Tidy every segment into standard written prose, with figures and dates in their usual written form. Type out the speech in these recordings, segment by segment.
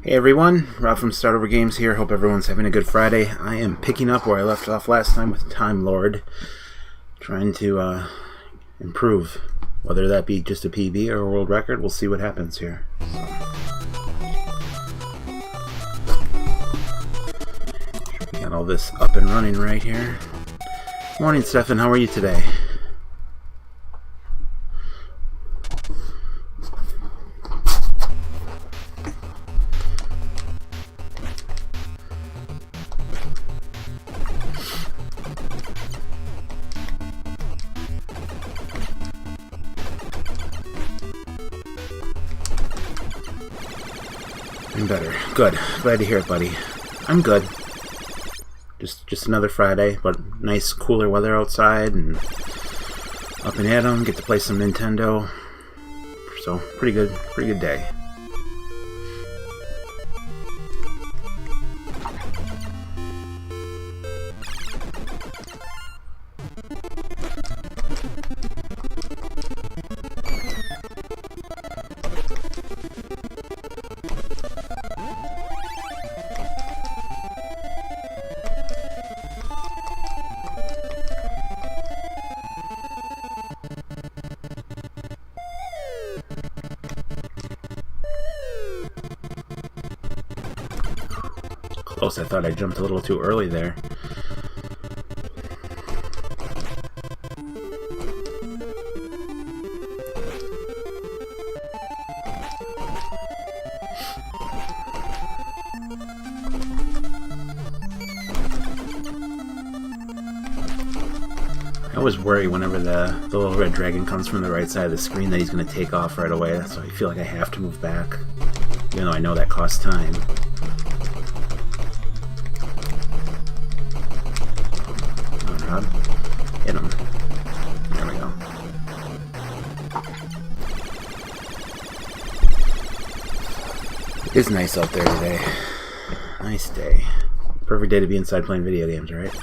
Hey everyone, Rob from Start Over Games here. Hope everyone's having a good Friday. I am picking up where I left off last time with Time Lord, trying to improve. Whether that be just a PB or a world record, we'll see what happens here. We got all this up and running right here. Morning, Stefan. How are you today? I'm better. Good. Glad to hear it, buddy. I'm good. Just another Friday, but nice cooler weather outside and up and at 'em. Get to play some Nintendo. So pretty good day. Close, I thought I jumped a little too early there. I always worry whenever the little red dragon comes from the right side of the screen that he's going to take off right away. That's why I feel like I have to move back, even though I know that costs time. Hit him. There we go. It's nice out there today. Nice day. Perfect day to be inside playing video games, right?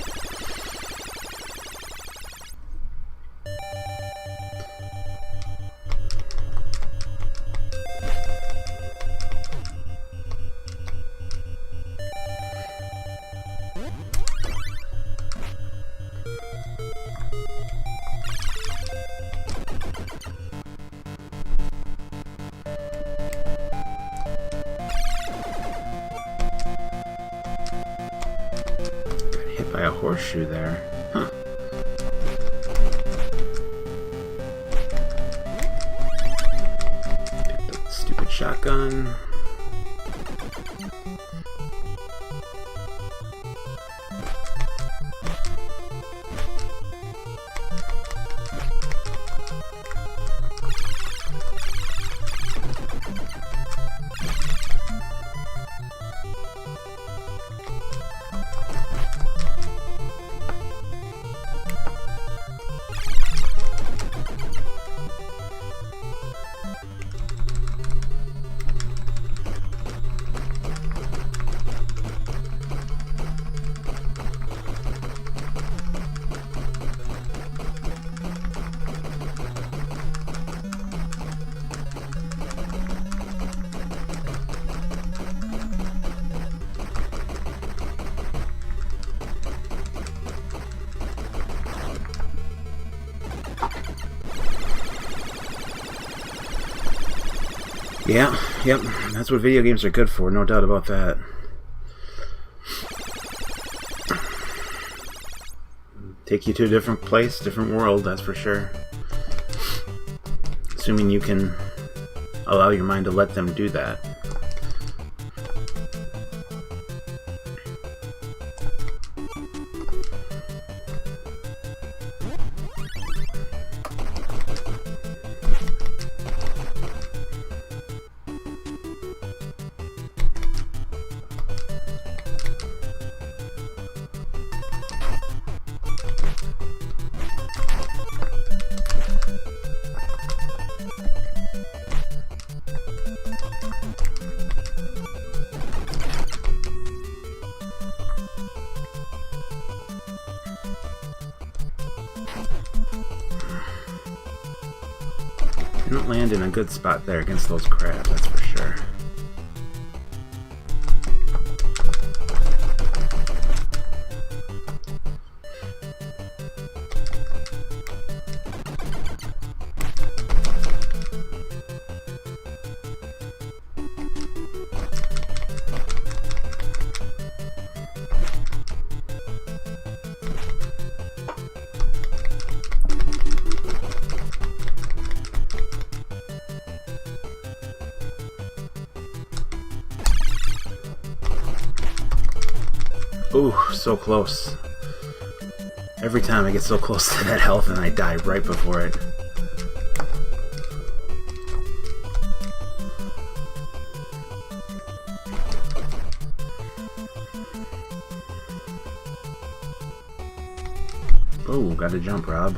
By a horseshoe there. Huh. Picked up the stupid shotgun. Yeah, yep, that's what video games are good for, no doubt about that. Take you to a different place, different world, that's for sure. Assuming you can allow your mind to let them do that. Didn't land in a good spot there against those crabs, that's for sure. Ooh, so close. Every time I get so close to that health and I die right before it. Oh, gotta jump, Rob.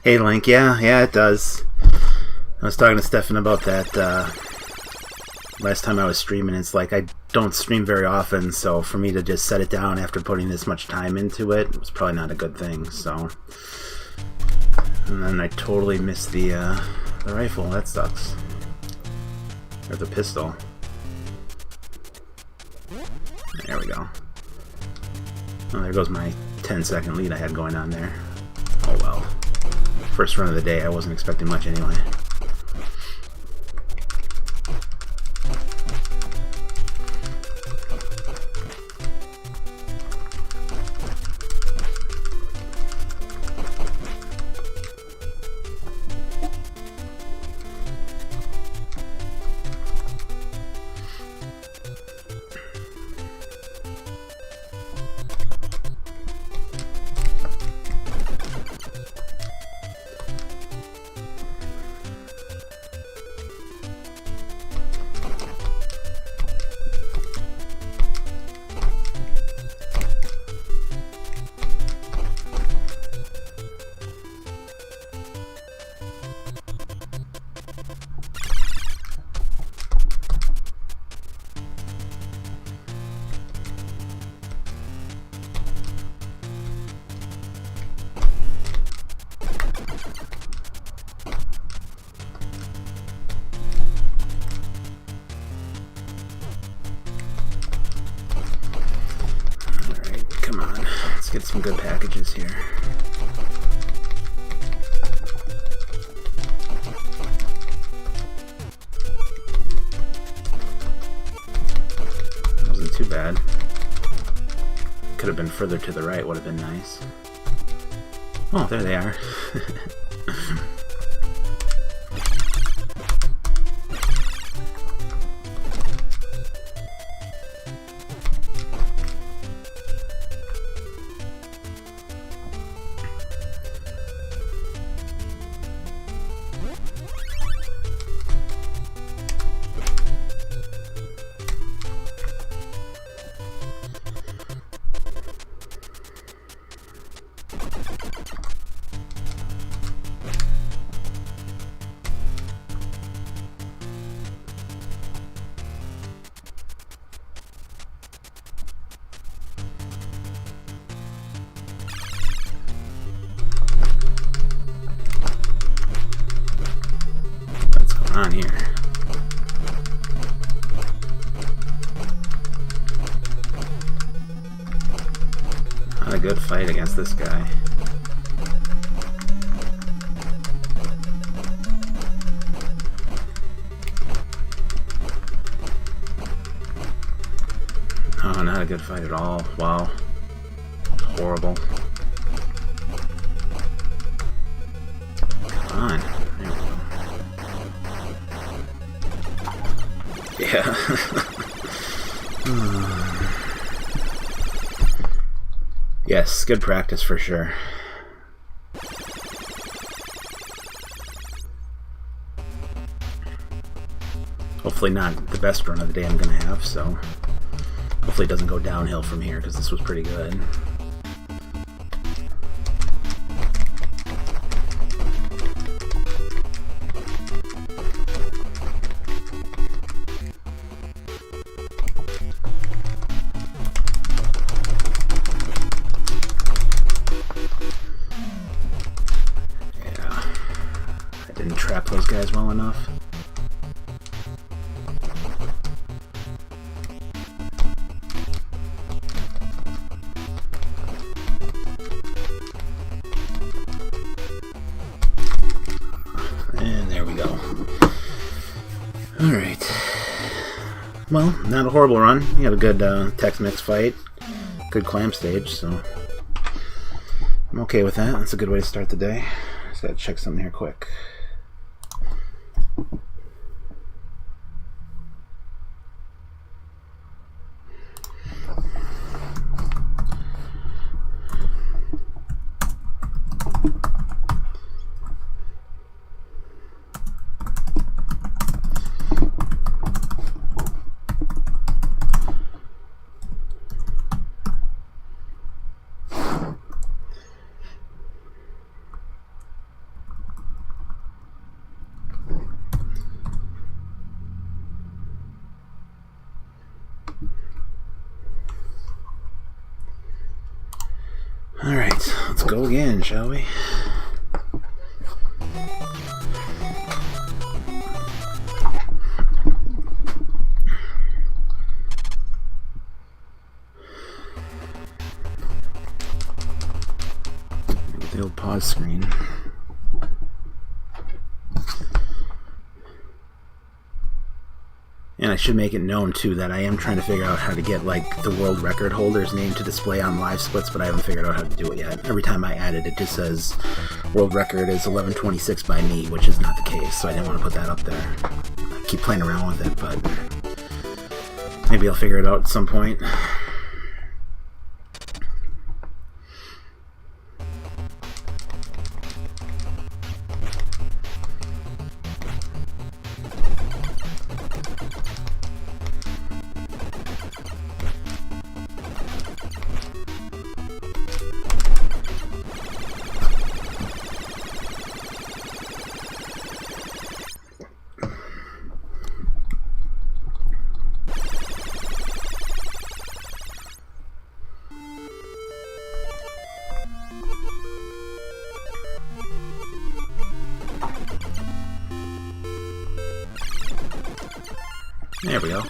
Hey Link, yeah, it does. I was talking to Stefan about that last time I was streaming. It's like I don't stream very often, so for me to just set it down after putting this much time into it was probably not a good thing. So, and then I totally missed the rifle. That sucks. Or the pistol. There we go. Oh, there goes my 10-second lead I had going on there. Oh well. First run of the day, I wasn't expecting much anyway. Get some good packages here. Wasn't too bad. Could have been further to the right, would have been nice. Oh, there they are. On here. fight against this guy. Oh, not a good fight at all. Wow. Horrible. Come on. There we go. Yeah. Yes, good practice for sure. Hopefully not the best run of the day I'm going to have, so hopefully it doesn't go downhill from here, because this was pretty good. Didn't trap those guys well enough. And there we go. Alright. Well, not a horrible run. You had a good Tex-Mex fight. Good clam stage, so I'm okay with that. That's a good way to start the day. Just gotta check something here quick. Alright, let's go again, shall we? Get the old pause screen. And I should make it known, too, that I am trying to figure out how to get, like, the world record holder's name to display on live splits, but I haven't figured out how to do it yet. Every time I add it, it just says world record is 11:26 by me, which is not the case, so I didn't want to put that up there. I keep playing around with it, but maybe I'll figure it out at some point. There we go.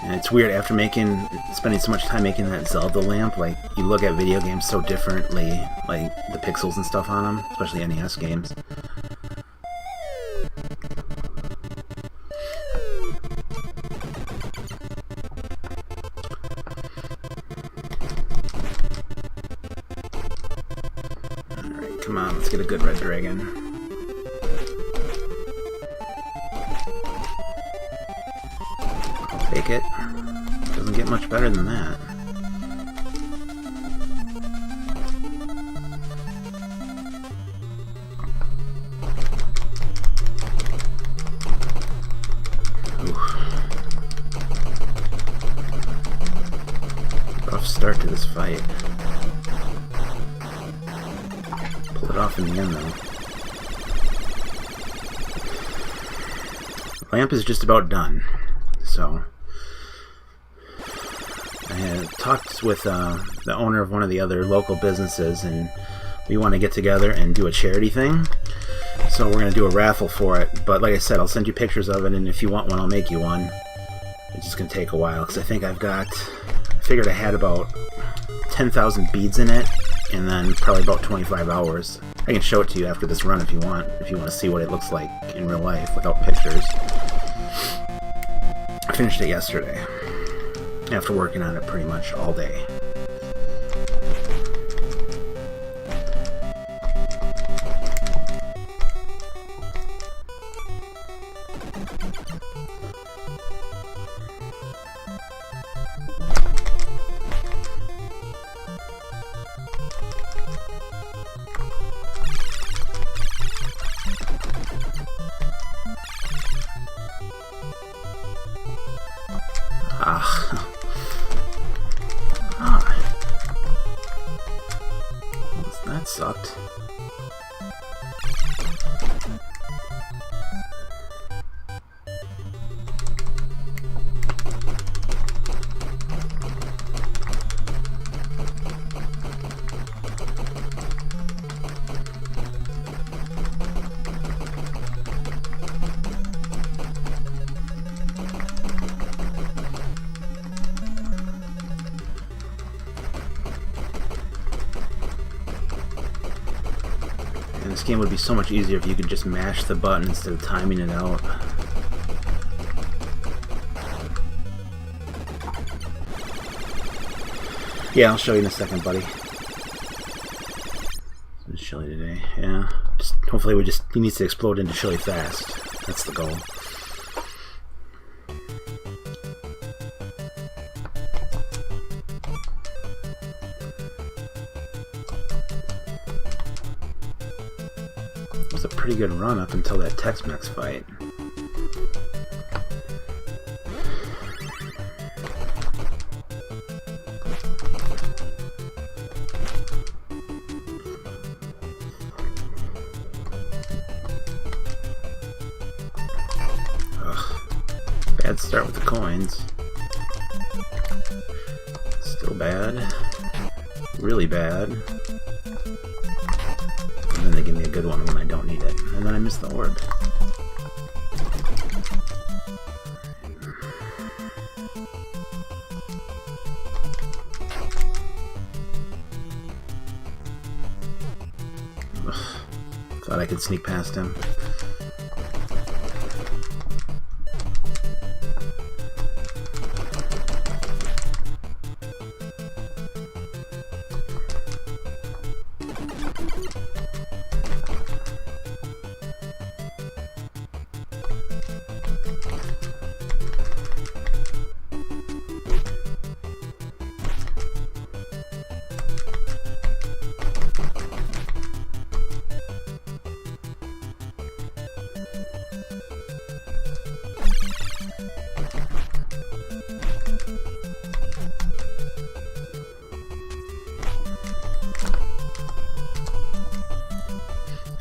And it's weird after spending so much time making that Zelda lamp, like, you look at video games so differently, like the pixels and stuff on them, especially NES games. Come on, let's get a good red dragon. I'll take it. Doesn't get much better than that. Oof. Rough start to this fight. Pull it off in the end, though. Lamp is just about done, so I had talked with the owner of one of the other local businesses, and we want to get together and do a charity thing. So we're going to do a raffle for it. But like I said, I'll send you pictures of it, and if you want one, I'll make you one. It's just going to take a while, because I think I figured I had about 10,000 beads in it, and then probably about 25 hours. I can show it to you after this run if you want to see what it looks like in real life without pictures. I finished it yesterday, after working on it pretty much all day. That sucked. This game would be so much easier if you could just mash the button instead of timing it out. Yeah, I'll show you in a second, buddy. It's chilly today. Yeah, just hopefully he needs to explode into chili fast. That's the goal. It was a pretty good run up until that Tex-Mex fight. Bad start with the coins. Still bad. Really bad. And then they give me a good one when I don't need it. And then I miss the orb. Ugh. Thought I could sneak past him.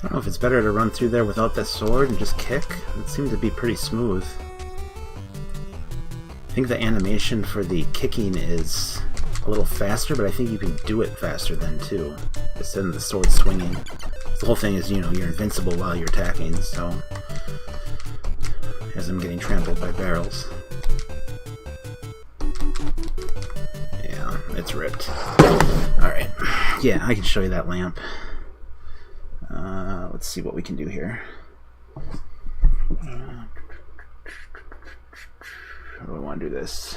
I don't know if it's better to run through there without that sword and just kick. It seemed to be pretty smooth. I think the animation for the kicking is a little faster, but I think you can do it faster then too, instead of the sword swinging. The whole thing is, you know, you're invincible while you're attacking, so as I'm getting trampled by barrels. Yeah, it's ripped. Alright, yeah, I can show you that lamp. Let's see what we can do here. How do I want to do this?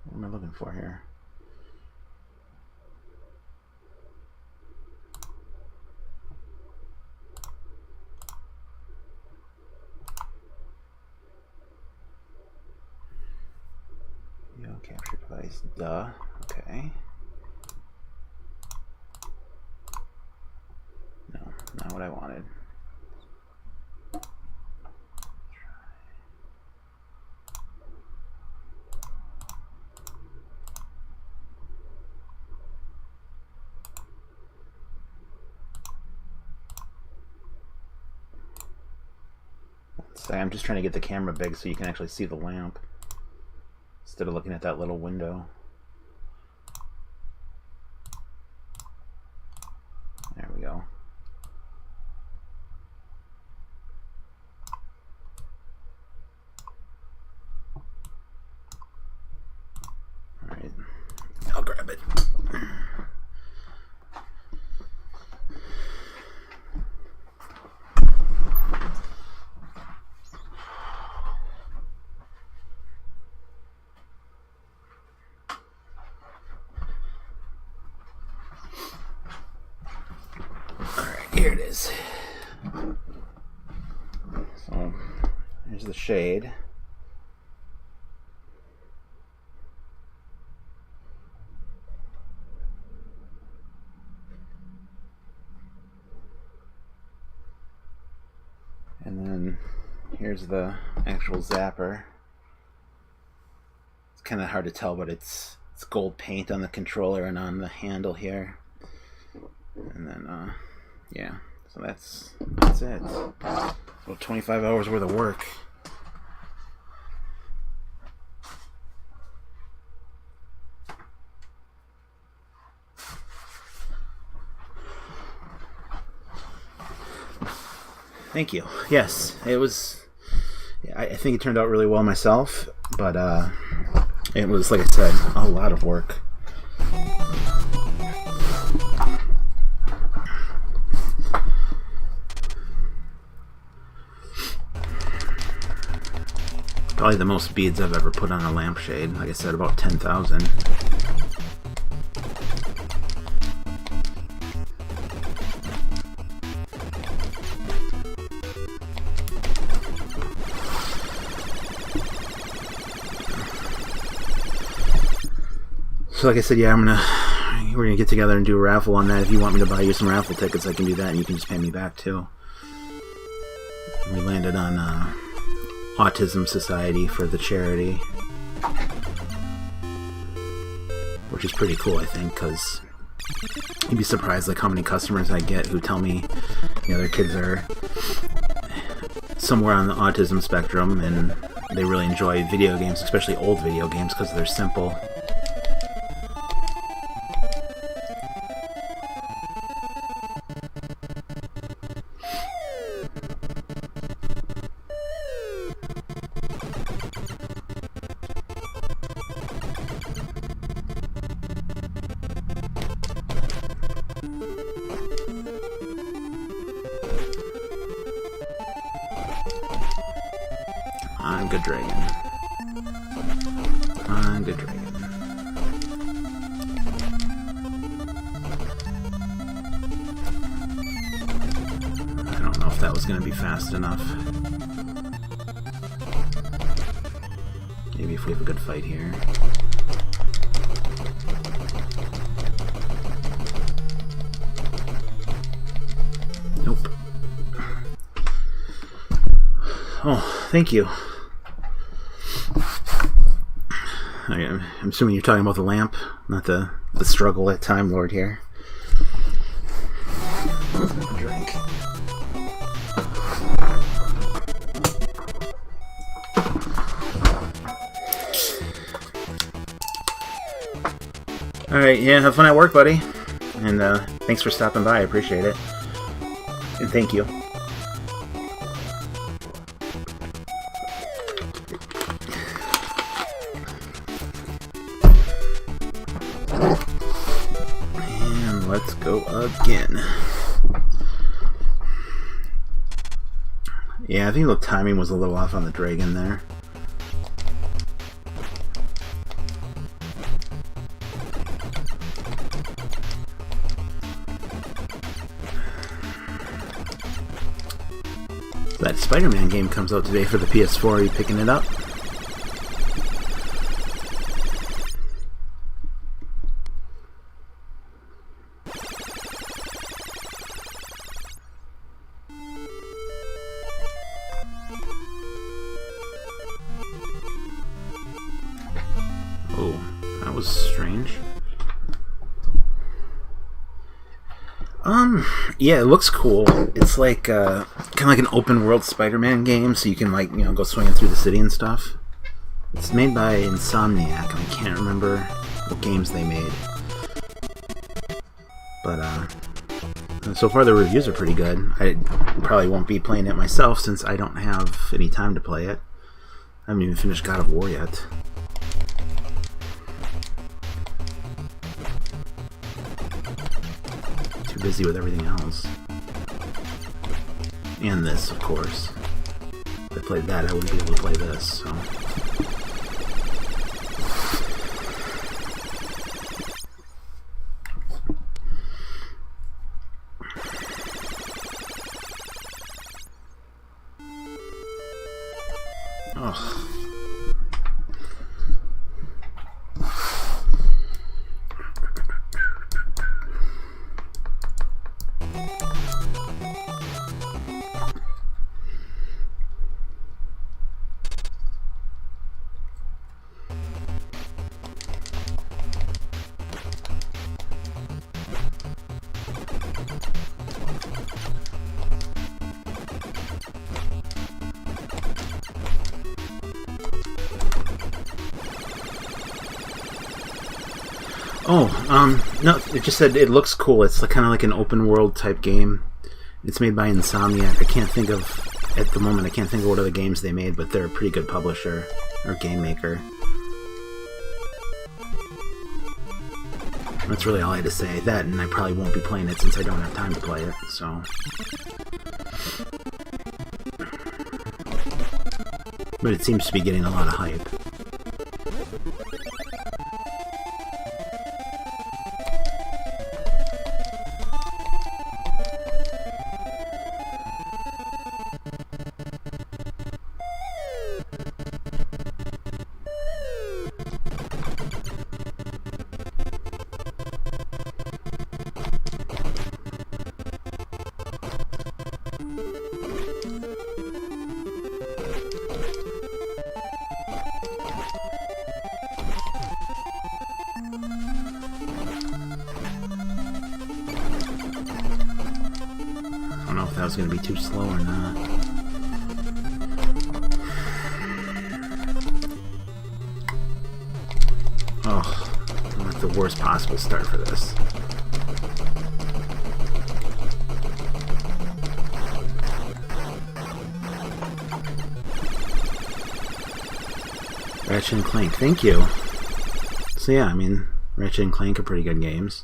What am I looking for here? Yo, capture device, duh. Okay. No, not what I wanted. So I'm just trying to get the camera big so you can actually see the lamp instead of looking at that little window. There we go. Alright, I'll grab it. Here it is. So here's the shade. And then here's the actual zapper. It's kind of hard to tell, but it's gold paint on the controller and on the handle here. And then yeah, so that's it. Well, 25 hours worth of work. Thank you. Yes, it was. I think it turned out really well myself, but it was, like I said, a lot of work. Probably the most beads I've ever put on a lampshade. Like I said, about 10,000. So like I said, yeah, we're gonna get together and do a raffle on that. If you want me to buy you some raffle tickets, I can do that, and you can just pay me back too. We landed on Autism Society for the charity, which is pretty cool, I think, because you'd be surprised like how many customers I get who tell me, you know, their kids are somewhere on the autism spectrum and they really enjoy video games, especially old video games, because they're simple. I'm Good Dragon. I'm Good Dragon. I don't know if that was going to be fast enough. Maybe if we have a good fight here. Nope. Oh, thank you. I'm assuming you're talking about the lamp, not the struggle at Time Lord here. Drink. Alright, yeah, have fun at work, buddy. And thanks for stopping by, I appreciate it. And thank you. And let's go again. Yeah, I think the timing was a little off on the dragon there. That Spider-Man game comes out today for the PS4. Are you picking it up? Oh, that was strange. Yeah, it looks cool. It's like kind of like an open world Spider-Man game, so you can like go swinging through the city and stuff. It's made by Insomniac, and I can't remember what games they made. But so far the reviews are pretty good. I probably won't be playing it myself since I don't have any time to play it. I haven't even finished God of War yet. Too busy with everything else. And this, of course. If I played that, I wouldn't be able to play this, so... Ugh. No, it just said it looks cool. It's kind of like an open world type game. It's made by Insomniac. I can't think of, at the moment, I can't think of what other games they made, but they're a pretty good publisher, or game maker. That's really all I had to say. That, and I probably won't be playing it since I don't have time to play it, so... But it seems to be getting a lot of hype. I don't know if that was going to be too slow or not. Oh, I'm at the worst possible start for this. Ratchet and Clank, thank you. So yeah, I mean, Ratchet and Clank are pretty good games.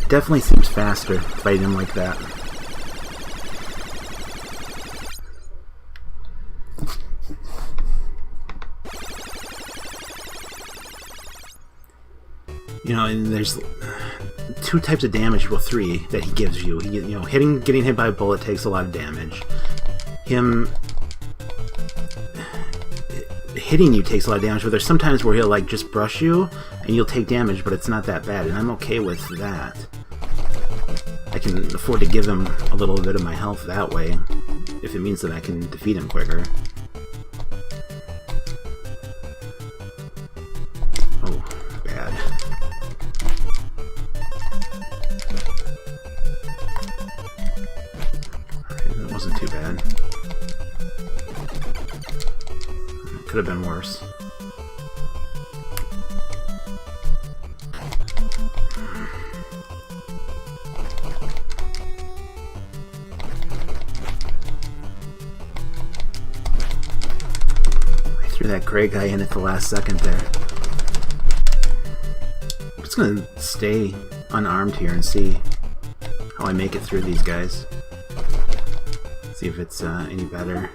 Definitely seems faster fighting him like that. You know, and there's two types of damage, well, three that he gives you. Getting hit by a bullet takes a lot of damage. Him hitting you takes a lot of damage, but there's sometimes where he'll like just brush you and you'll take damage, but it's not that bad, and I'm okay with that. I can afford to give him a little bit of my health that way, if it means that I can defeat him quicker. Oh, bad. Okay, that wasn't too bad. Could have been worse. I threw that gray guy in at the last second there. I'm just gonna stay unarmed here and see how I make it through these guys. See if it's any better.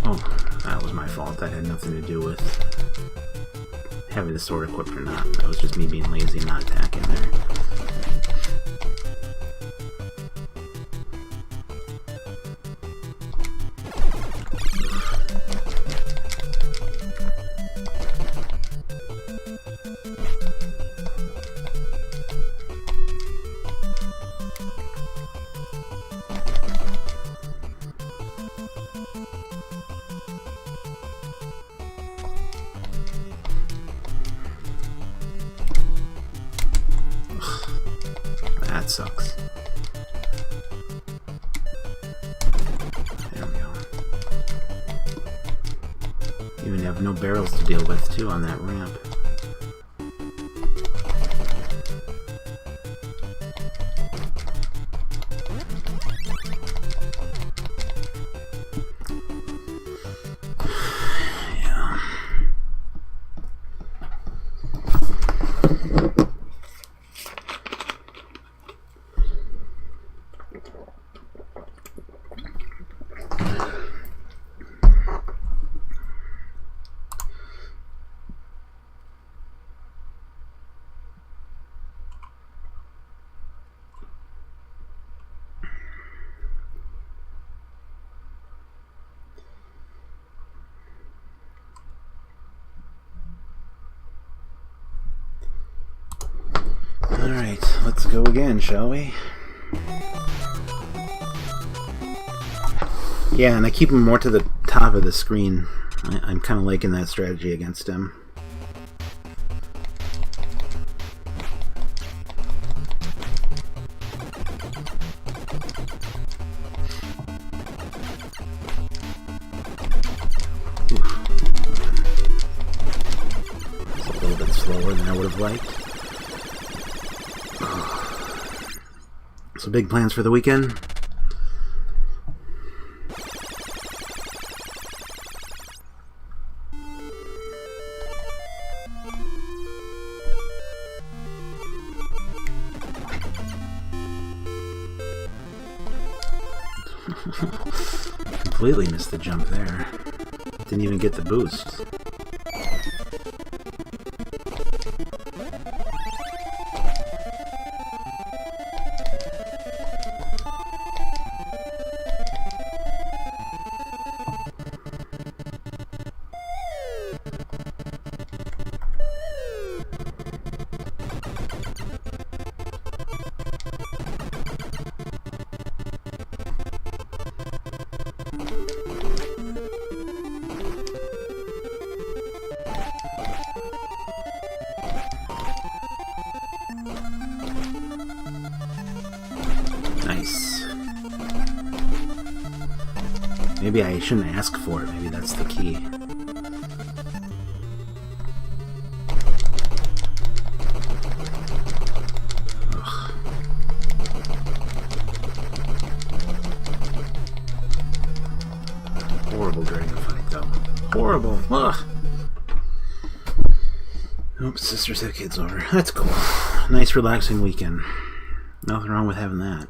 Oh, that was my fault. That had nothing to do with having the sword equipped or not. That was just me being lazy and not attacking there. That sucks. There we go. Even have no barrels to deal with, too, on that ramp. Alright, let's go again, shall we? Yeah, and I keep him more to the top of the screen. I'm kind of liking that strategy against him. It's a little bit slower than I would have liked. So big plans for the weekend? Completely missed the jump there. Didn't even get the boost. Nice. Maybe I shouldn't ask for it. Maybe that's the key. Ugh. Horrible dragon fight, though. Horrible. Ugh. Oops, sisters have kids over. That's cool. Nice, relaxing weekend. Nothing wrong with having that.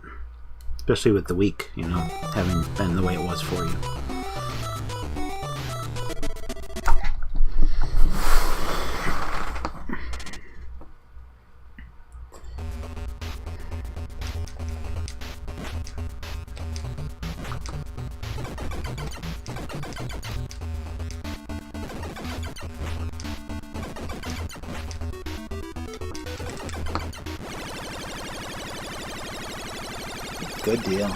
Especially with the week, you know, having been the way it was for you. Good deal.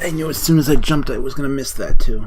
I knew as soon as I jumped I was going to miss that too.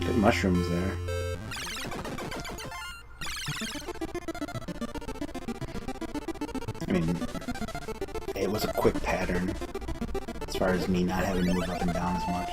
Good mushrooms there. I mean, it was a quick pattern as far as me not having to move up and down as much.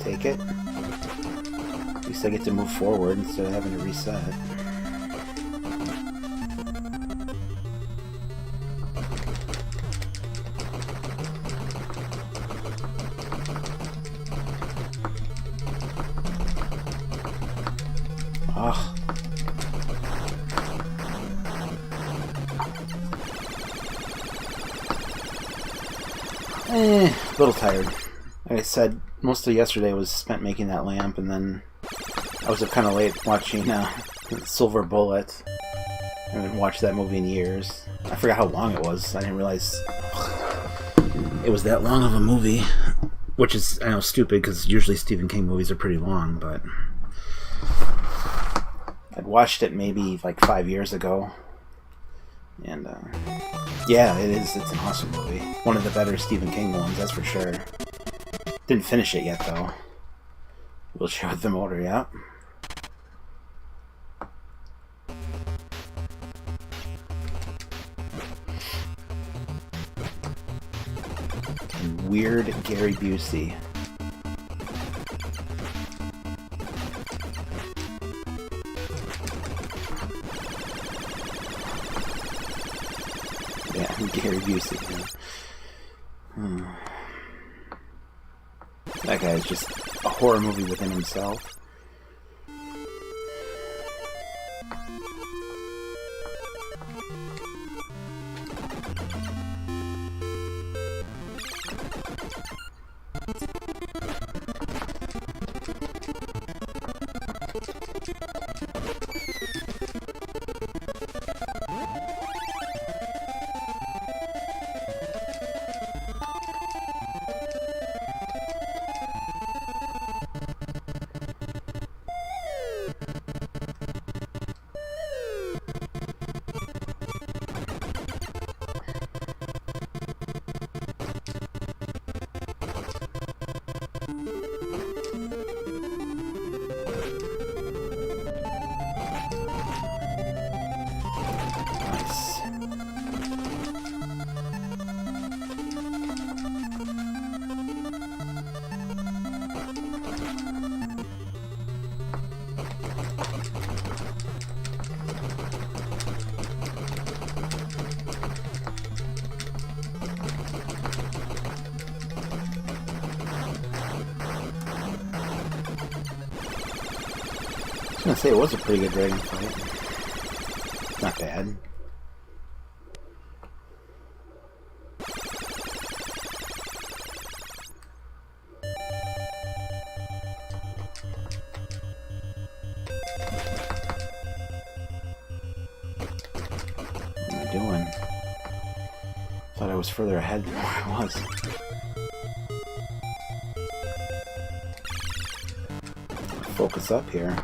Take it. At least I get to move forward instead of having to reset. Ugh. A little tired. Like I said, most of yesterday was spent making that lamp, and then I was up kind of late watching Silver Bullet. I haven't watched that movie in years. I forgot how long it was. I didn't realize it was that long of a movie, which is, I know, stupid, because usually Stephen King movies are pretty long, but I'd watched it maybe like 5 years ago, and yeah, it is. It's an awesome movie. One of the better Stephen King ones, that's for sure. Didn't finish it yet, though. We'll show the motor, yeah. And weird Gary Busey. Yeah, Gary Busey. Yeah. That guy is just a horror movie within himself. I was gonna say it was a pretty good dragon fight. Not bad. doing? Thought I was further ahead than where I was. Focus up here.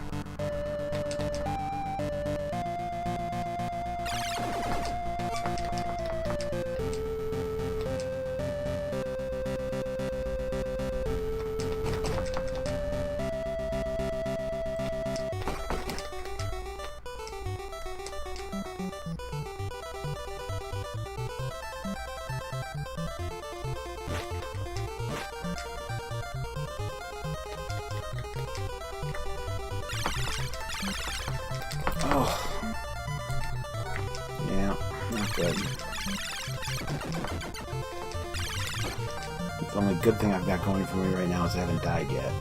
Oh. Yeah, not good. The only good thing I've got going for me right now is I haven't died yet.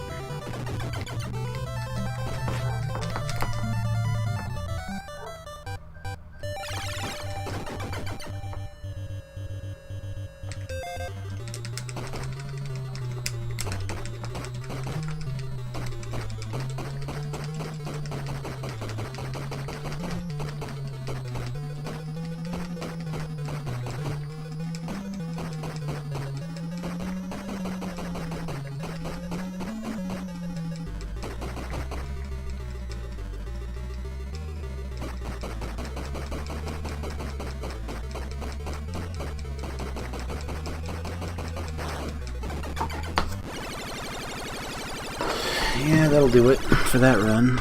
Yeah, that'll do it for that run.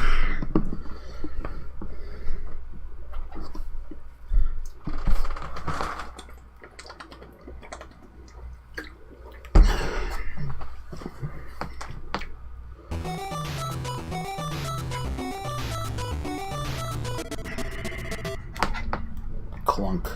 Clunk.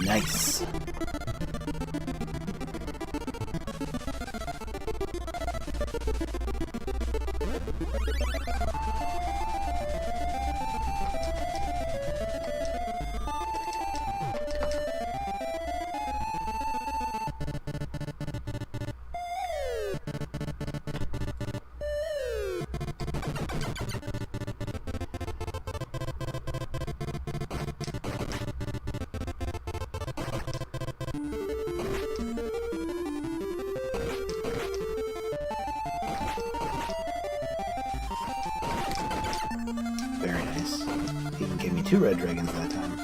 Nice. Very nice. He even gave me 2 red dragons that time.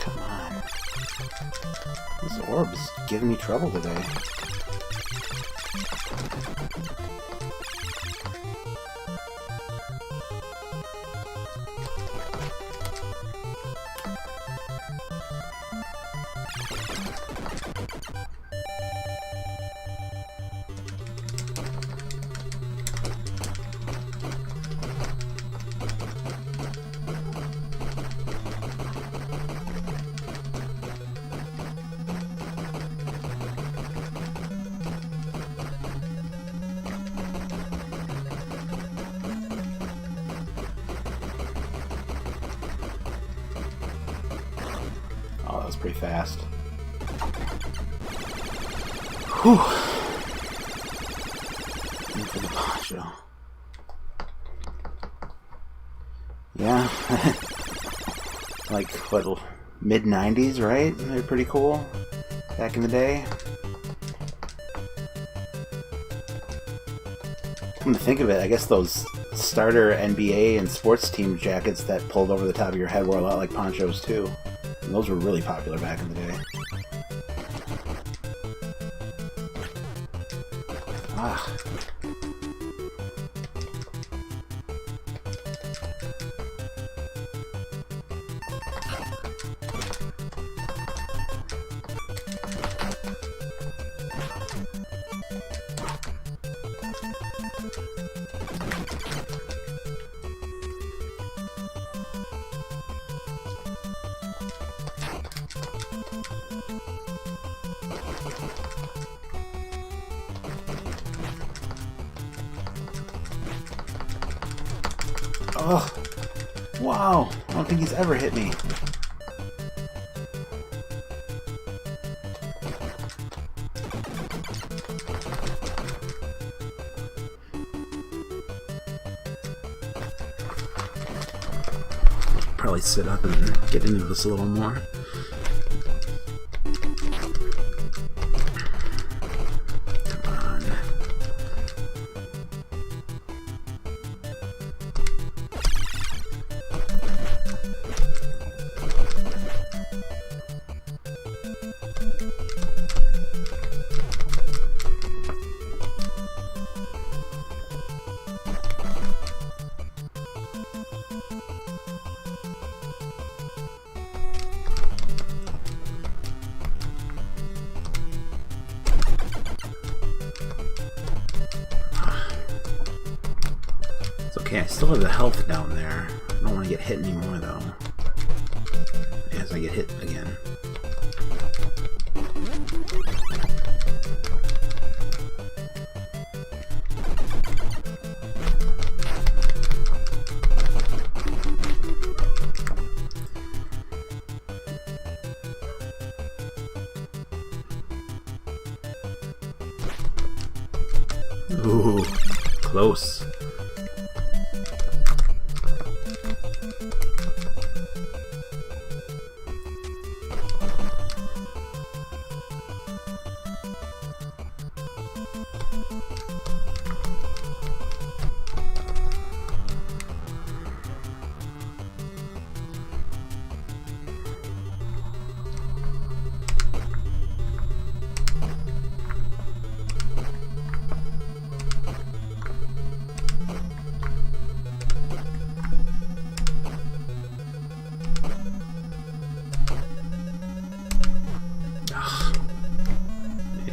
Come on. This orb is giving me trouble today. pretty fast. Whew. And for the poncho. Yeah. Like, what, mid-90s, right? They're pretty cool back in the day. Come to think of it, I guess those starter NBA and sports team jackets that pulled over the top of your head were a lot like ponchos too. And those were really popular back in the day. Ah. Oh, wow. I don't think he's ever hit me. Probably sit up and get into this a little more. Okay, I still have the health down there. I don't want to get hit anymore, though. As I get hit again. Ooh, close.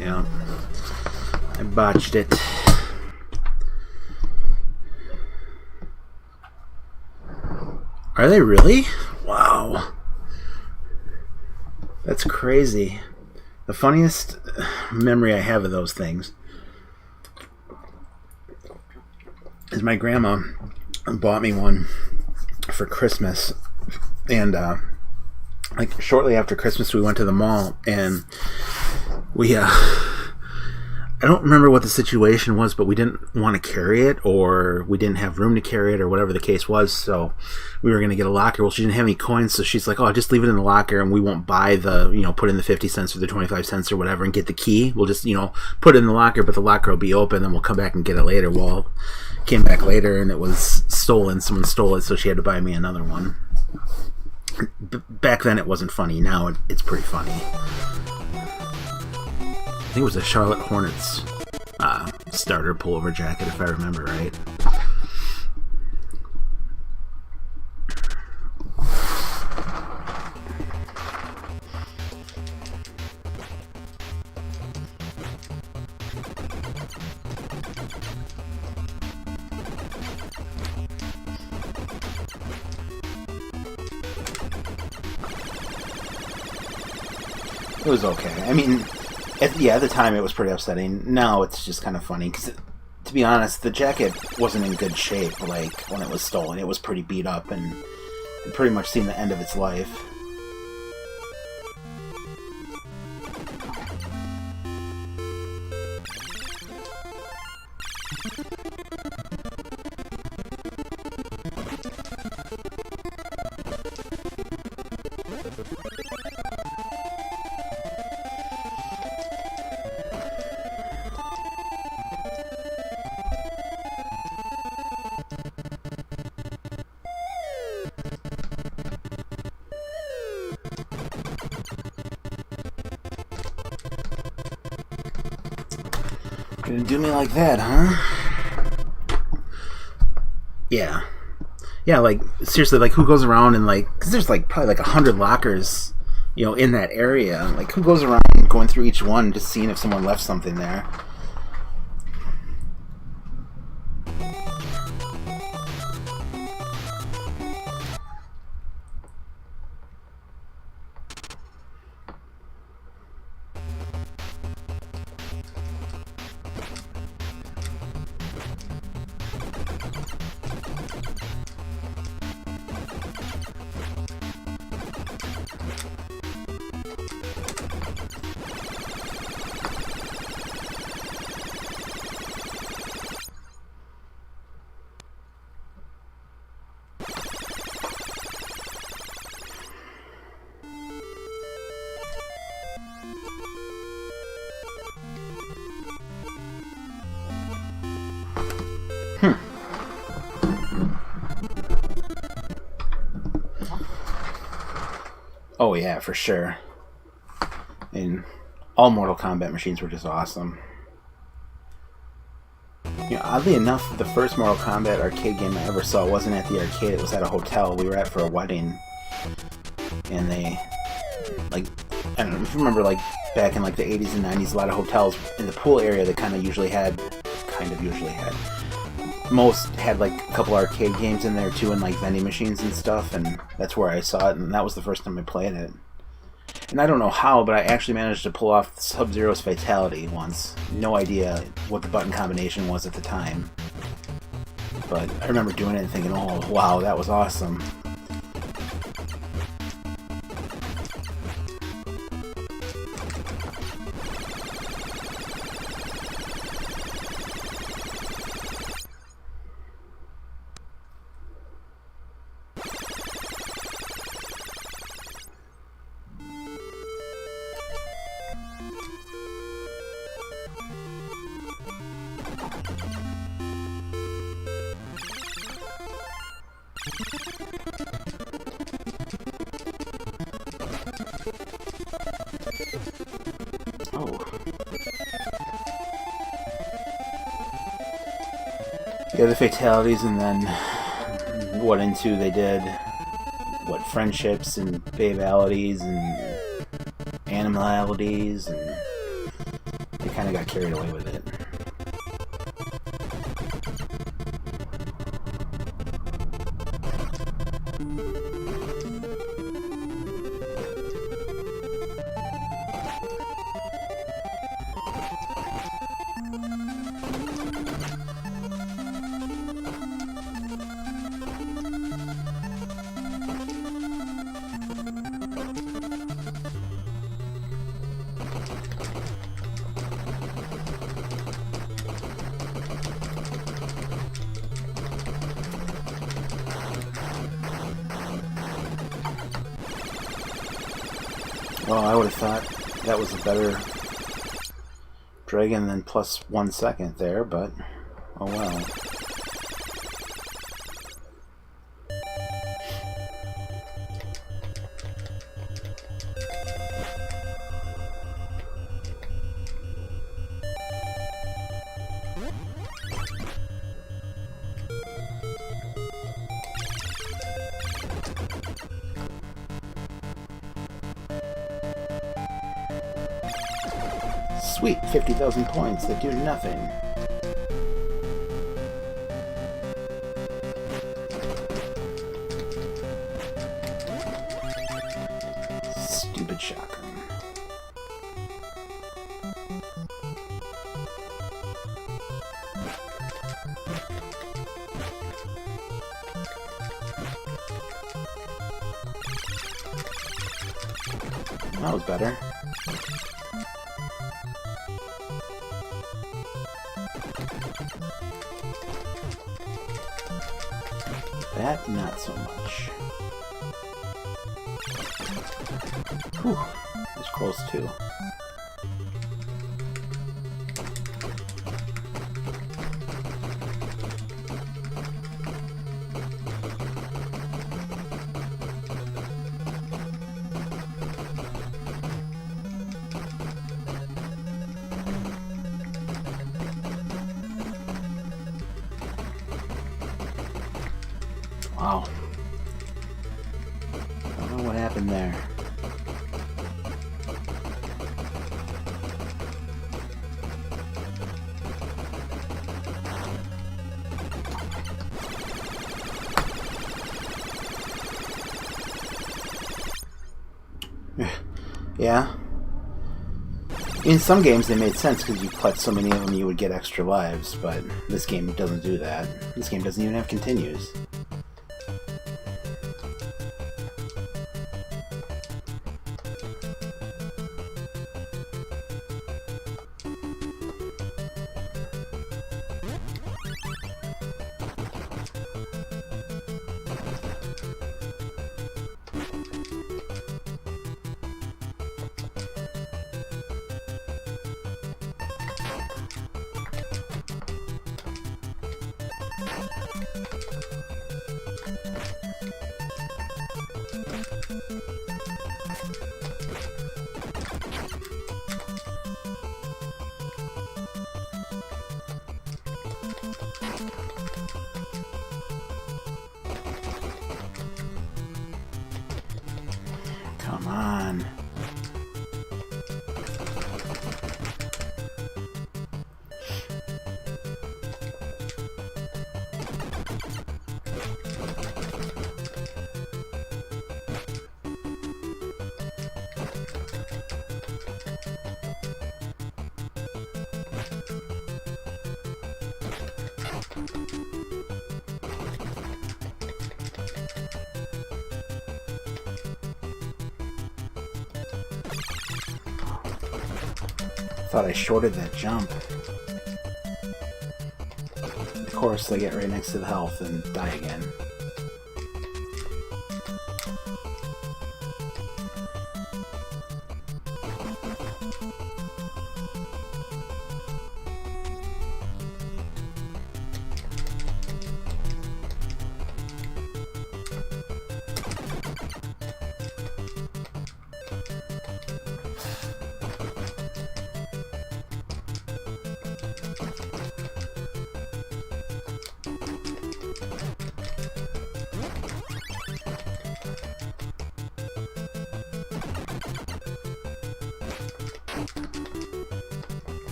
Yeah, I botched it. Are they really? Wow. That's crazy. The funniest memory I have of those things is my grandma bought me one for Christmas, and like shortly after Christmas we went to the mall, and we I don't remember what the situation was, but we didn't want to carry it, or we didn't have room to carry it, or whatever the case was, so we were going to get a locker. Well, she didn't have any coins, so she's like, oh, just leave it in the locker, and we won't buy the, put in the 50 cents or the 25 cents or whatever and get the key. We'll just, put it in the locker, but the locker will be open, then we'll come back and get it later. Well, came back later, and it was stolen. Someone stole it, so she had to buy me another one. Back then, it wasn't funny. Now, it's pretty funny. I think it was a Charlotte Hornets starter pullover jacket, if I remember right. It was okay. I mean, at the time it was pretty upsetting. Now it's just kind of funny because, to be honest, the jacket wasn't in good shape. Like when it was stolen, it was pretty beat up and pretty much seen the end of its life. Gonna do me like that, huh? Yeah. Yeah, like, seriously, like, who goes around and, like, because there's, like, probably, like, 100 lockers, you know, in that area. Like, who goes around going through each one, just seeing if someone left something there? Oh yeah, for sure. And all Mortal Kombat machines were just awesome. You know, oddly enough, the first Mortal Kombat arcade game I ever saw wasn't at the arcade, it was at a hotel we were at for a wedding. And they, like, I don't know if you remember, like, back in, like, the 80s and 90s, a lot of hotels in the pool area that most had, like, a couple arcade games in there, too, and, like, vending machines and stuff, and that's where I saw it, and that was the first time I played it. And I don't know how, but I actually managed to pull off Sub-Zero's Fatality once. No idea what the button combination was at the time. But I remember doing it and thinking, oh, wow, that was awesome. Yeah, the fatalities, and then what into they did, what friendships and babalities and animalities, and they kind of got carried away with it. Well, I would have thought that was a better dragon than plus 1 second there, but oh well. Sweet, 50,000 points that do nothing. Stupid shotgun. That was better. That, not so much. Whew, that was close too. Wow. I don't know what happened there. Yeah. In some games they made sense because you collect so many of them you would get extra lives, but this game doesn't do that. This game doesn't even have continues. Come on. Thought I shorted that jump. Of course, they get right next to the health and die again.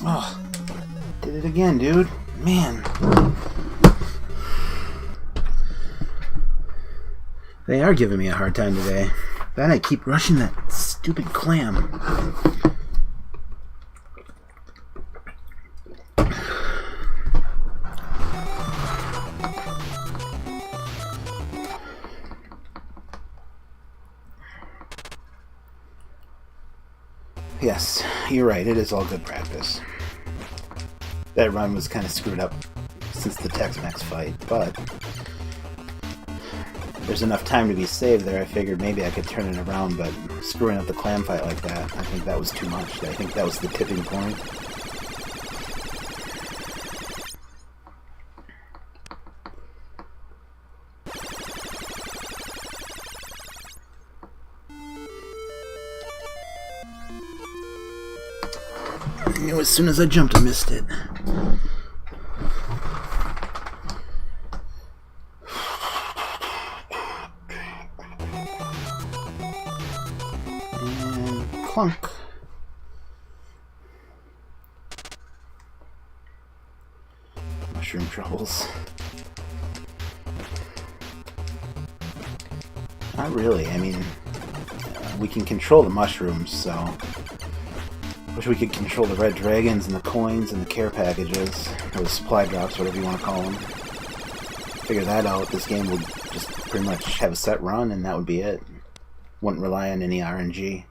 Oh, did it again, dude. Man. They are giving me a hard time today. Then I keep rushing that stupid clam. Yes, you're right. It is all good practice. That run was kind of screwed up since the Tex-Mex fight, but there's enough time to be saved there. I figured maybe I could turn it around, but screwing up the clam fight like that, I think that was too much. I think that was the tipping point. I knew as soon as I jumped I missed it. And clunk. Mushroom troubles. Not really. I mean, we can control the mushrooms, so Wish we could control the red dragons and the coins and the care packages, or the supply drops, whatever you want to call them. Figure that out, this game would just pretty much have a set run and that would be it. Wouldn't rely on any RNG.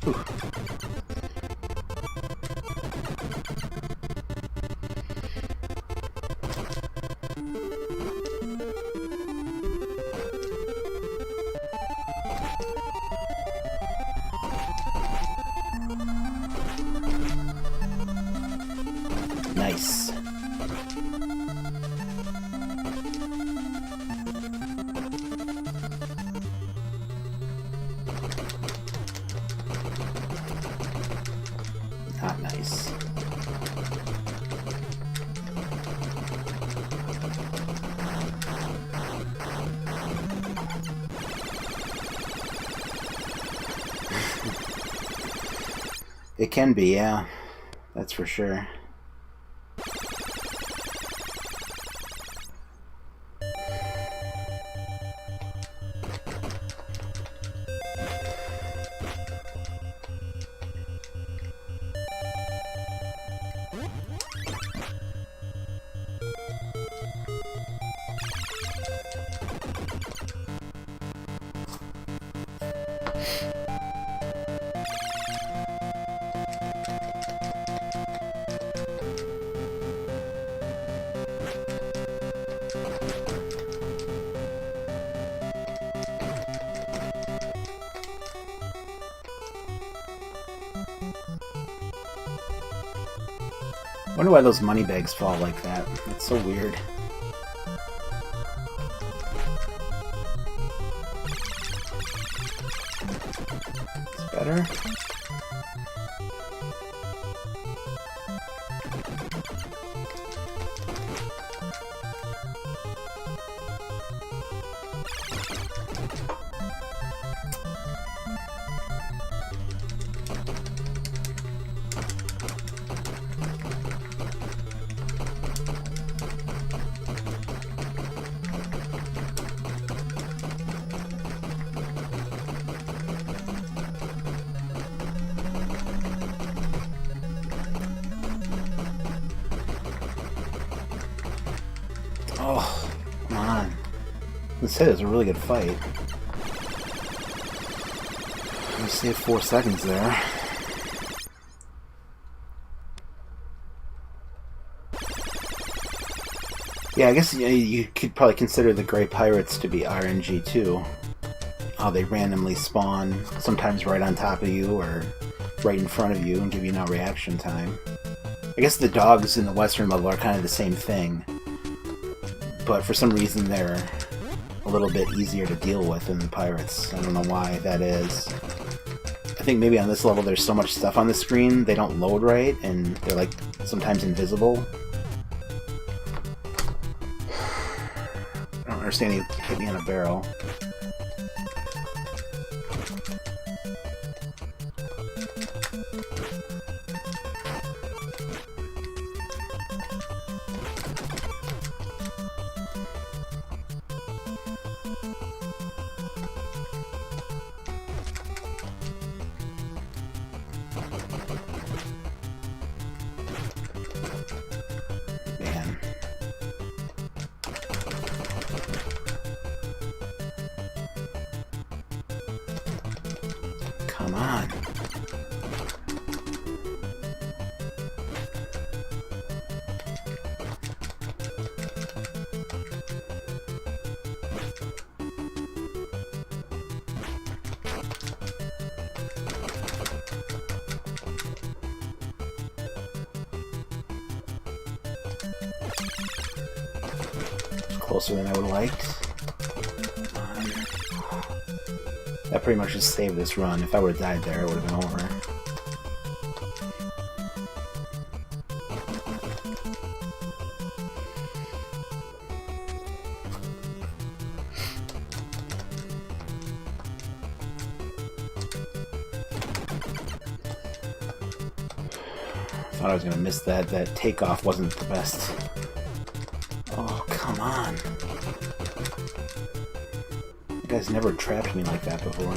Ooh. Nice. Not nice. It can be, yeah. That's for sure. I wonder why those money bags fall like that. That's so weird. It's better. Oh, come on. This hit is a really good fight. I saved 4 seconds there. Yeah, I guess you could probably consider the Gray Pirates to be RNG too. How they randomly spawn, sometimes right on top of you or right in front of you and give you no reaction time. I guess the dogs in the Western level are kind of the same thing, but for some reason they're a little bit easier to deal with than the pirates. I don't know why that is. I think maybe on this level there's so much stuff on the screen, they don't load right, and they're like sometimes invisible. I don't understand you hit me on a barrel. Man. Come on. Closer than I would have liked. That pretty much just saved this run. If I would have died there, it would have been over. Thought I was gonna miss that. That takeoff wasn't the best. Oh, come on. You guys never trapped me like that before.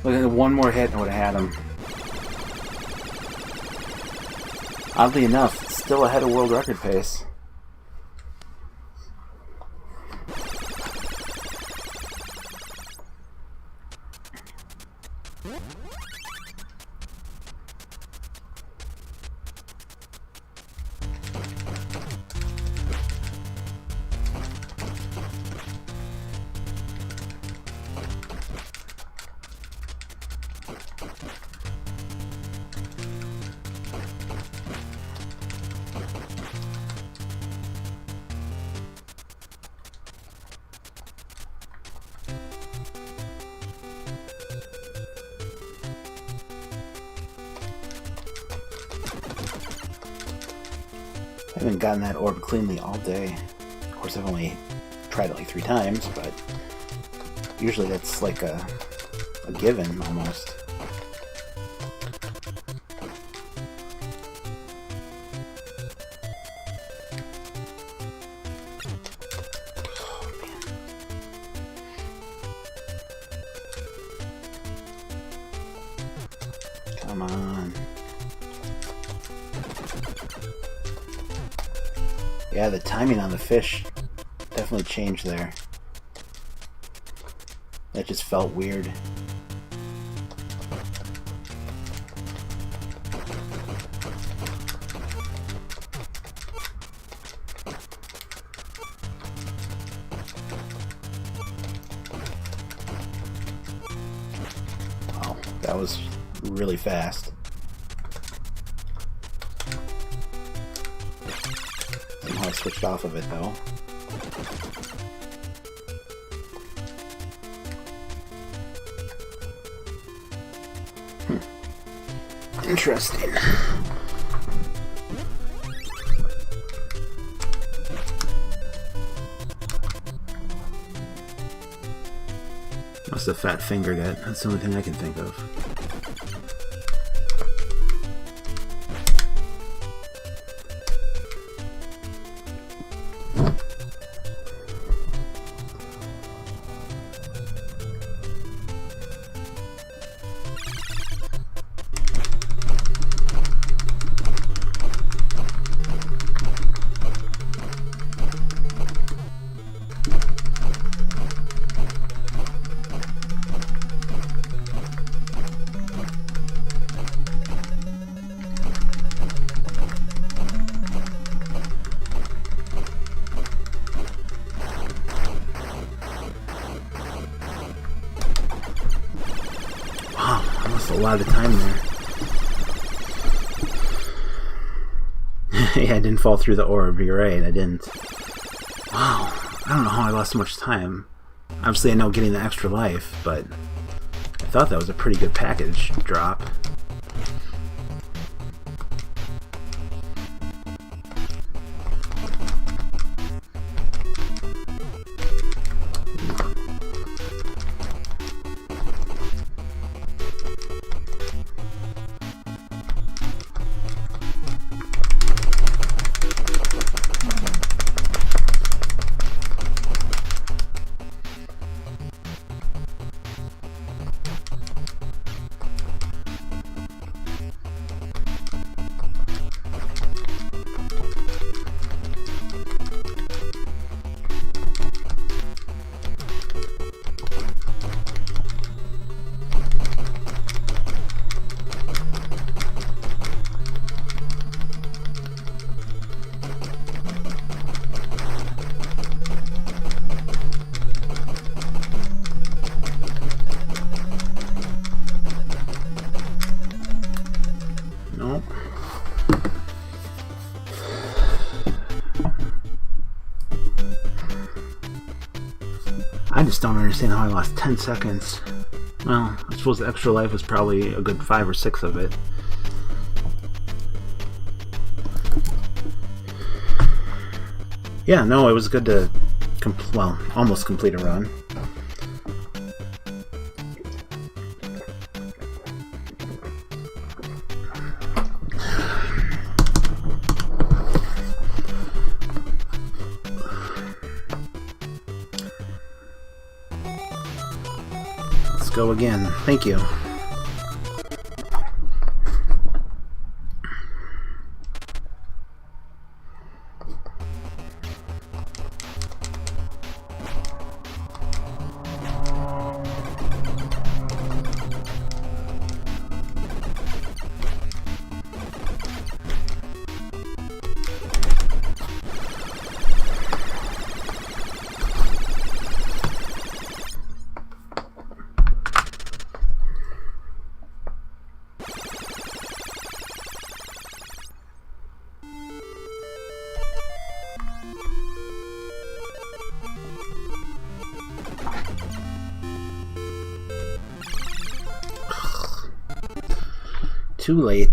Look, one more hit and I would have had him. Oddly enough, still ahead of world record pace. I haven't gotten that orb cleanly all day. Of course, I've only tried it like 3 times, but usually that's like a given, almost. Come on. Yeah, the timing on the fish definitely changed there. That just felt weird. Wow, that was really fast. Somehow I switched off of it though. Interesting. Must have fat fingered it. That's the only thing I can think of. A lot of time there. Yeah, I didn't fall through the orb. You're right, I didn't. Wow, I don't know how I lost so much time. Obviously, I know getting the extra life, but I thought that was a pretty good package drop. Nope. I just don't understand how I lost 10 seconds. Well, I suppose the extra life was probably a good 5 or 6 of it. Yeah, no, it was good to, well, almost complete a run. Let's go again. Thank you. Too late.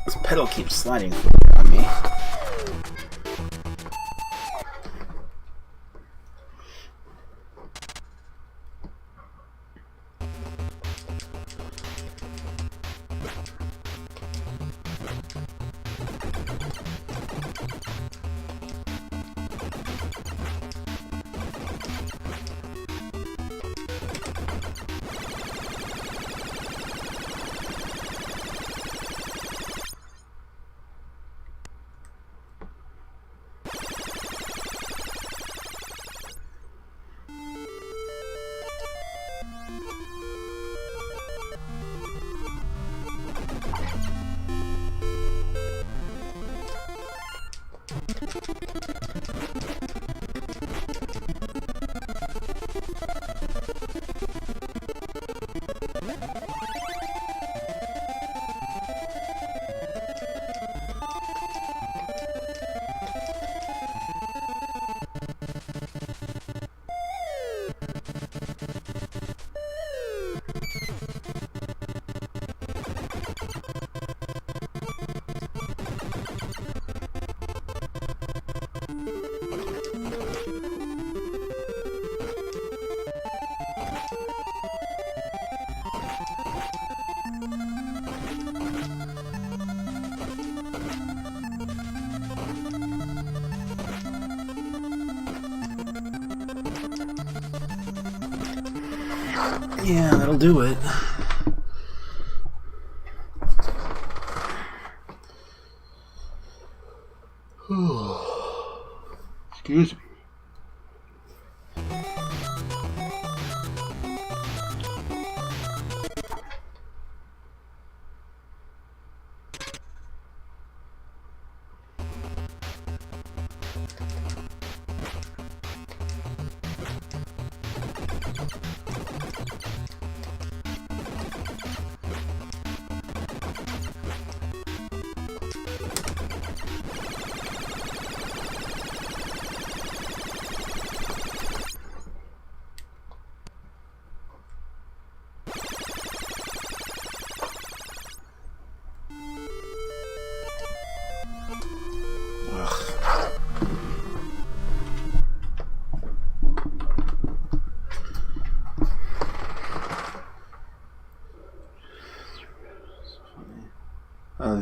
This pedal keeps sliding on me. Yeah, that'll do it. Excuse me.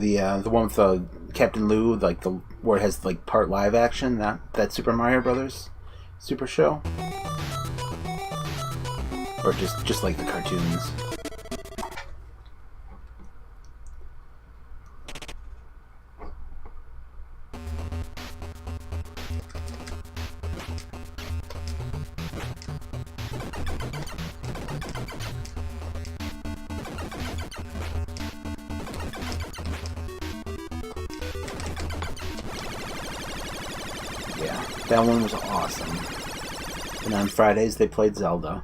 The one with Captain Lou, like where it has like part live action. That Super Mario Brothers Super Show, or just like the cartoons. Yeah, that one was awesome. And on Fridays they played Zelda.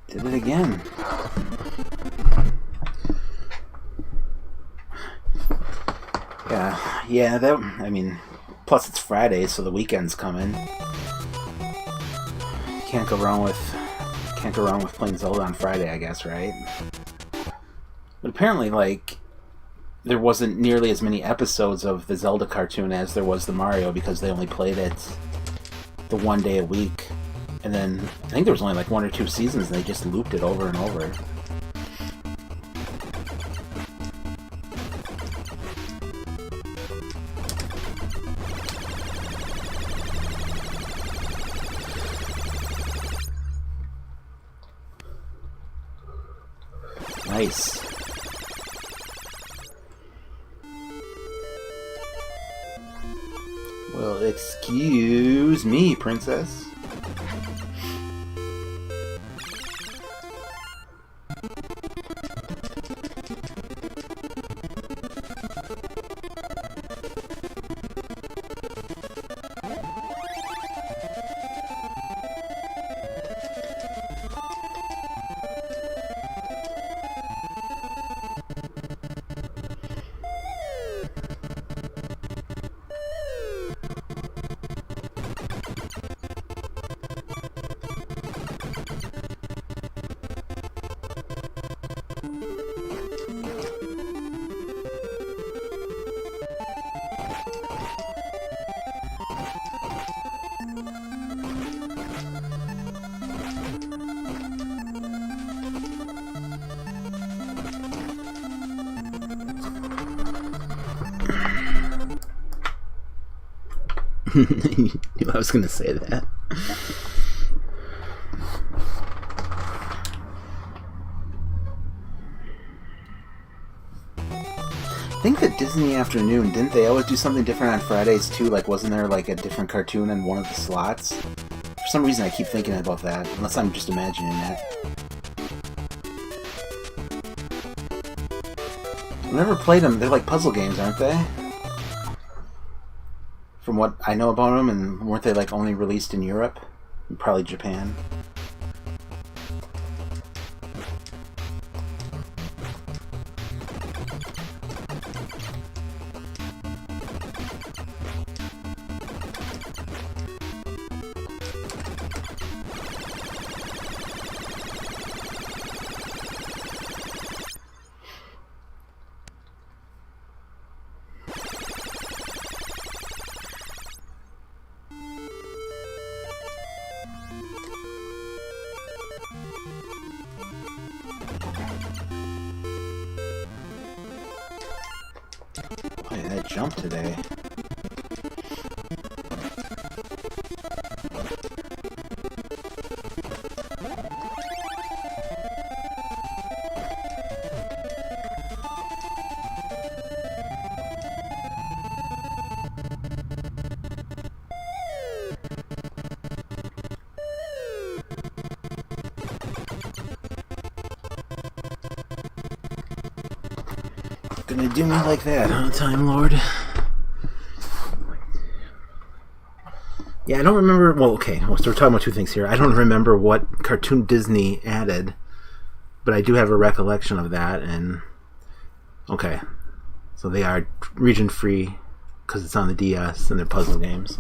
Did it again. Yeah, I mean, plus it's Friday, so the weekend's coming. Can't go wrong with playing Zelda on Friday, I guess, right? But apparently, like, there wasn't nearly as many episodes of the Zelda cartoon as there was the Mario, because they only played it the one day a week. And then I think there was only like 1 or 2 seasons, and they just looped it over and over. Nice. Well, excuse me, princess. You knew I was going to say that. I think that Disney Afternoon, didn't they always do something different on Fridays too? Like, wasn't there like a different cartoon in one of the slots? For some reason I keep thinking about that, unless I'm just imagining that. I've never played them. They're like puzzle games, aren't they? From what I know about them, and weren't they like only released in Europe? Probably Japan. Boy, that jump today. Gonna do me like that, huh, Time Lord? Yeah, I don't remember. Well, okay, so we're talking about two things here. I don't remember what cartoon Disney added, but I do have a recollection of that. And okay, so they are region free because it's on the DS and they're puzzle games.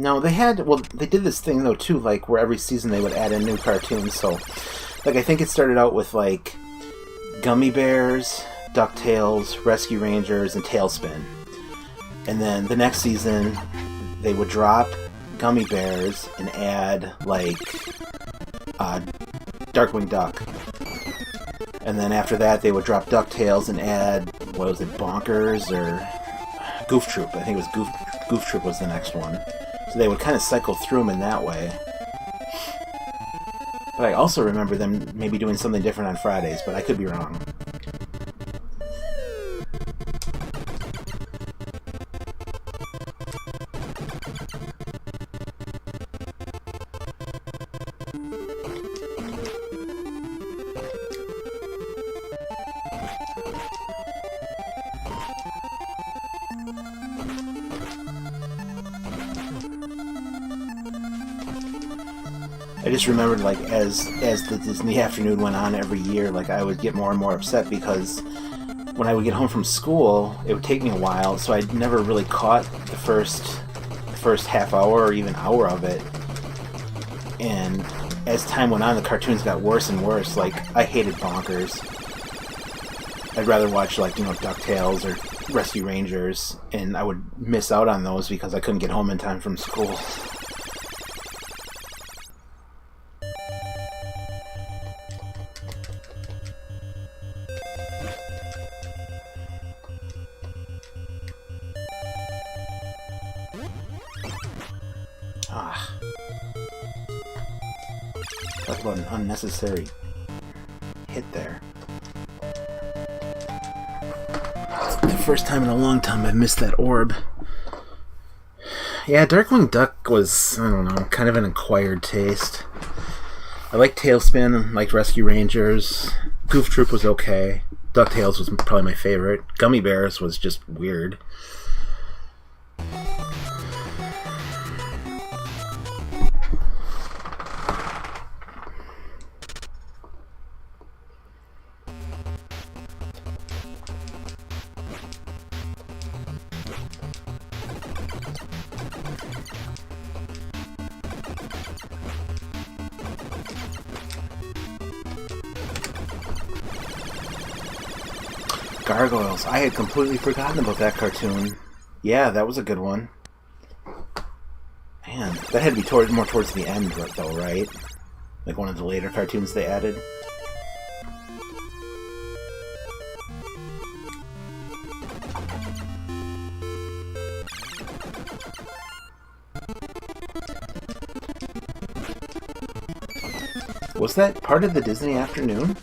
No, they had... Well, they did this thing, though, too, like, where every season they would add in new cartoons, so... Like, I think it started out with, like, Gummy Bears, DuckTales, Rescue Rangers, and Tailspin. And then the next season, they would drop Gummy Bears and add, like, Darkwing Duck. And then after that, they would drop DuckTales and add, what was it, Bonkers or Goof Troop. I think it was Goof Troop was the next one. So they would kind of cycle through them in that way. But I also remember them maybe doing something different on Fridays, but I could be wrong. I just remembered, like, as the Disney afternoon went on every year, like, I would get more and more upset because when I would get home from school, it would take me a while, so I never really caught the first half hour or even hour of it. And as time went on, the cartoons got worse and worse. Like, I hated Bonkers. I'd rather watch, like, you know, DuckTales or Rescue Rangers, and I would miss out on those because I couldn't get home in time from school. Talk about an unnecessary hit there. The first time in a long time I've missed that orb. Yeah, Darkwing Duck was, I don't know, kind of an acquired taste. I liked Tailspin, liked Rescue Rangers. Goof Troop was okay. DuckTales was probably my favorite. Gummy Bears was just weird. Gargoyles. I had completely forgotten about that cartoon. Yeah, that was a good one. Man, that had to be more towards the end, though, right? Like one of the later cartoons they added. Was that part of the Disney afternoon?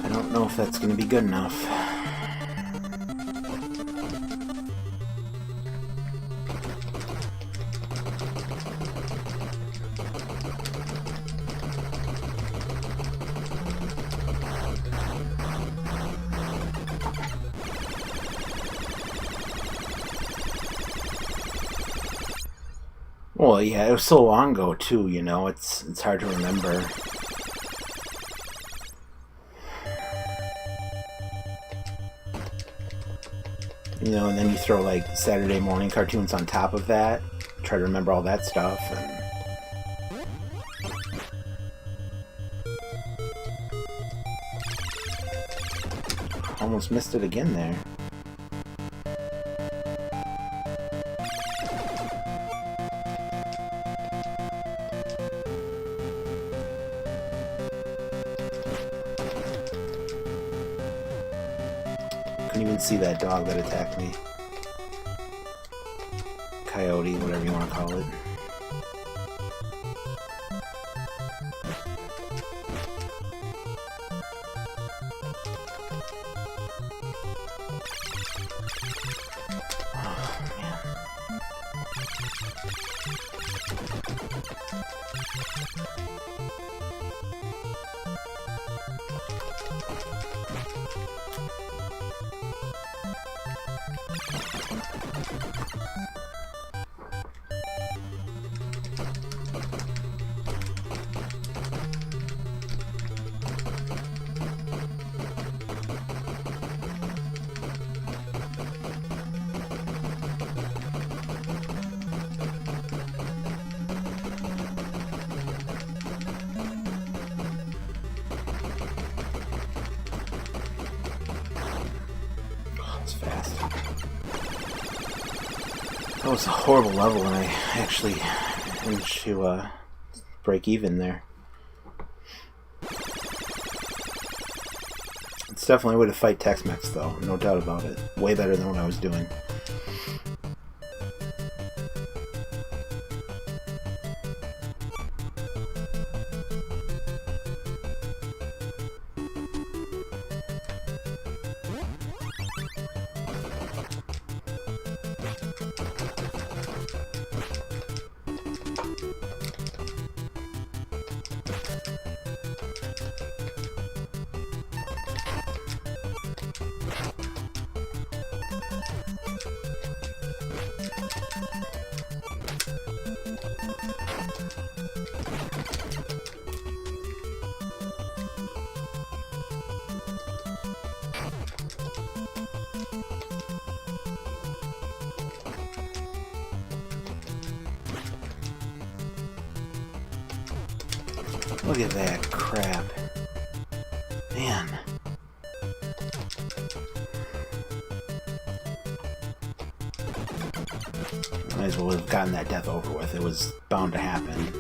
I don't know if that's going to be good enough. Well, yeah, it was so long ago, too, you know, it's hard to remember. You know, and then you throw, like, Saturday morning cartoons on top of that. Try to remember all that stuff, and... Almost missed it again there. Couldn't even see that dog that attacked me. Coyote, whatever you want to call it. Fast. That was a horrible level, and I actually managed to break even there. It's definitely a way to fight Tex-Mex, though, no doubt about it. Way better than what I was doing. Look at that crap. Man. Might as well have gotten that death over with. It was bound to happen.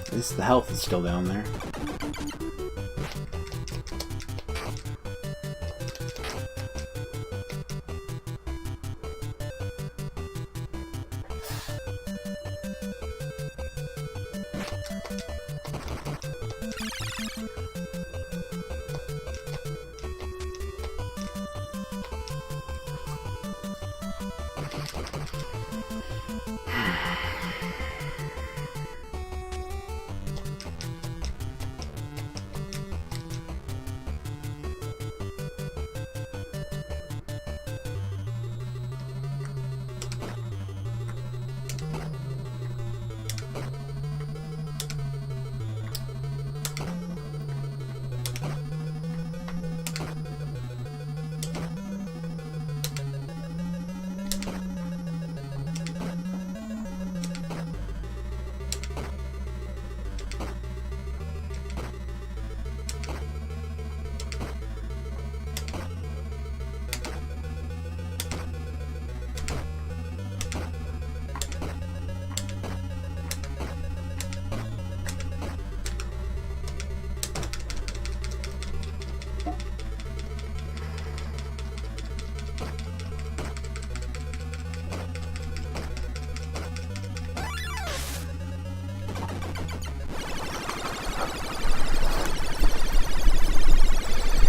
At least the health is still down there.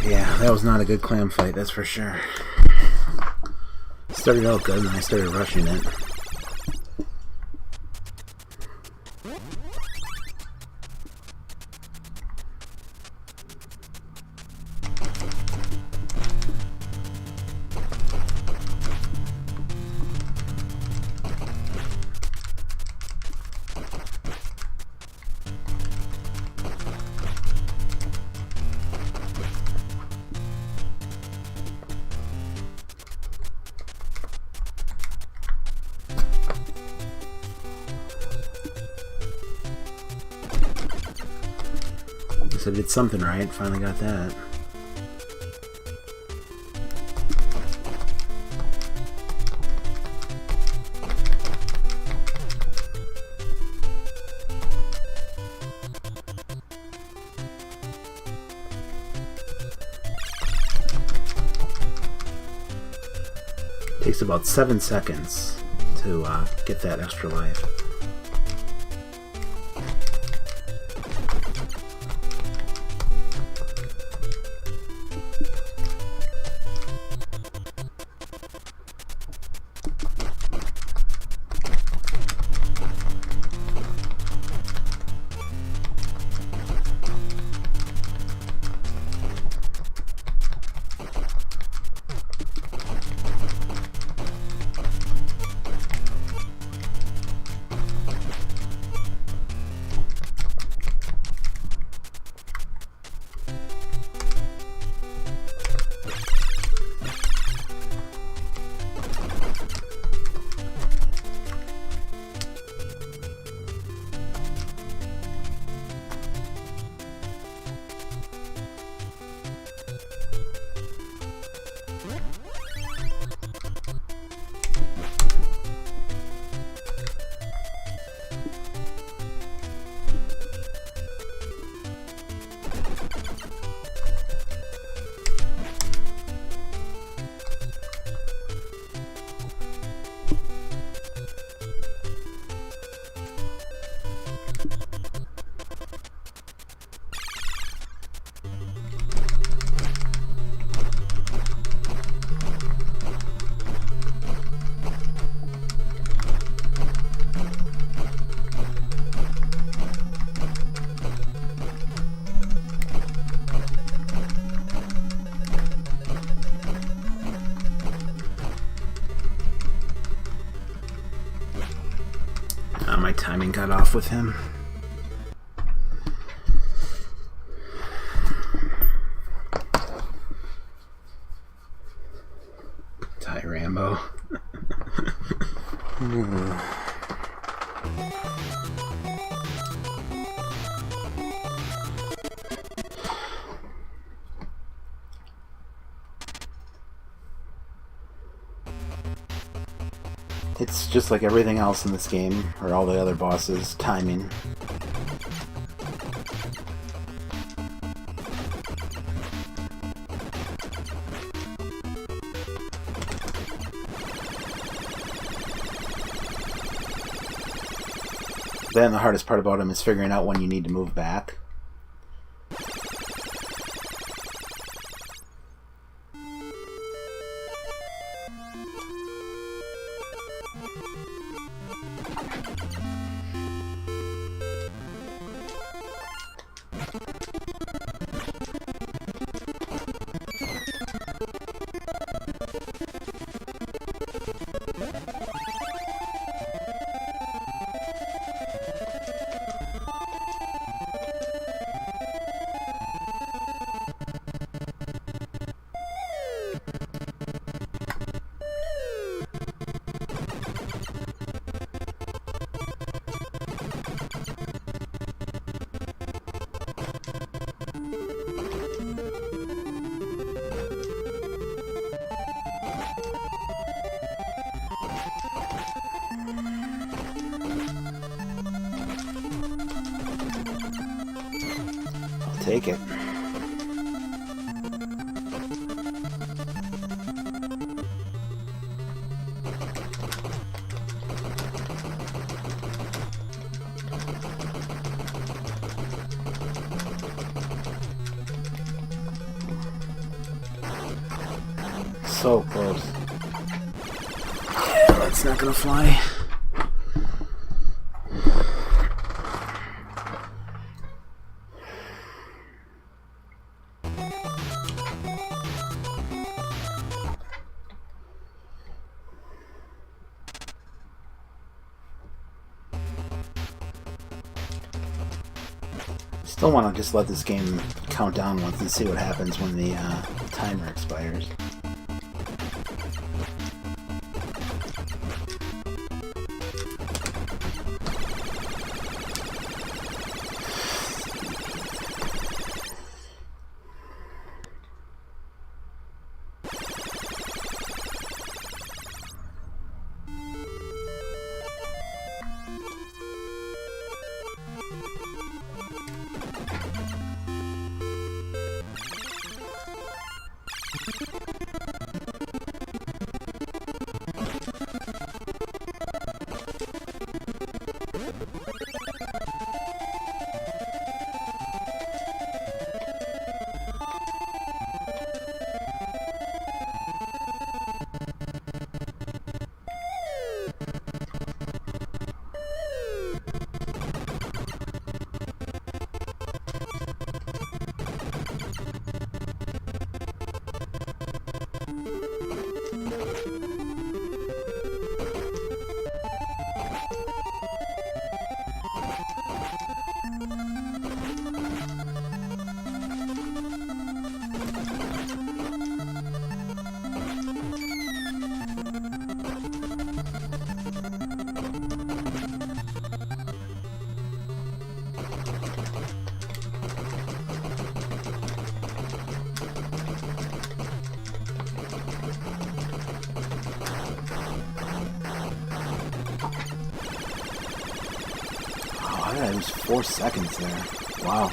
Yeah, that was not a good clam fight, that's for sure. Started out good and I started rushing it. guess I did something right. Finally got that. Takes about 7 seconds to get that extra life. My timing got off with him. Ty Rambo. It's just like everything else in this game, or all the other bosses, timing. Then the hardest part about him is figuring out when you need to move back. Take it. So close. Yeah, that's not gonna fly. Still want to just let this game count down once and see what happens when the timer expires. God, it was 4 seconds there. Wow.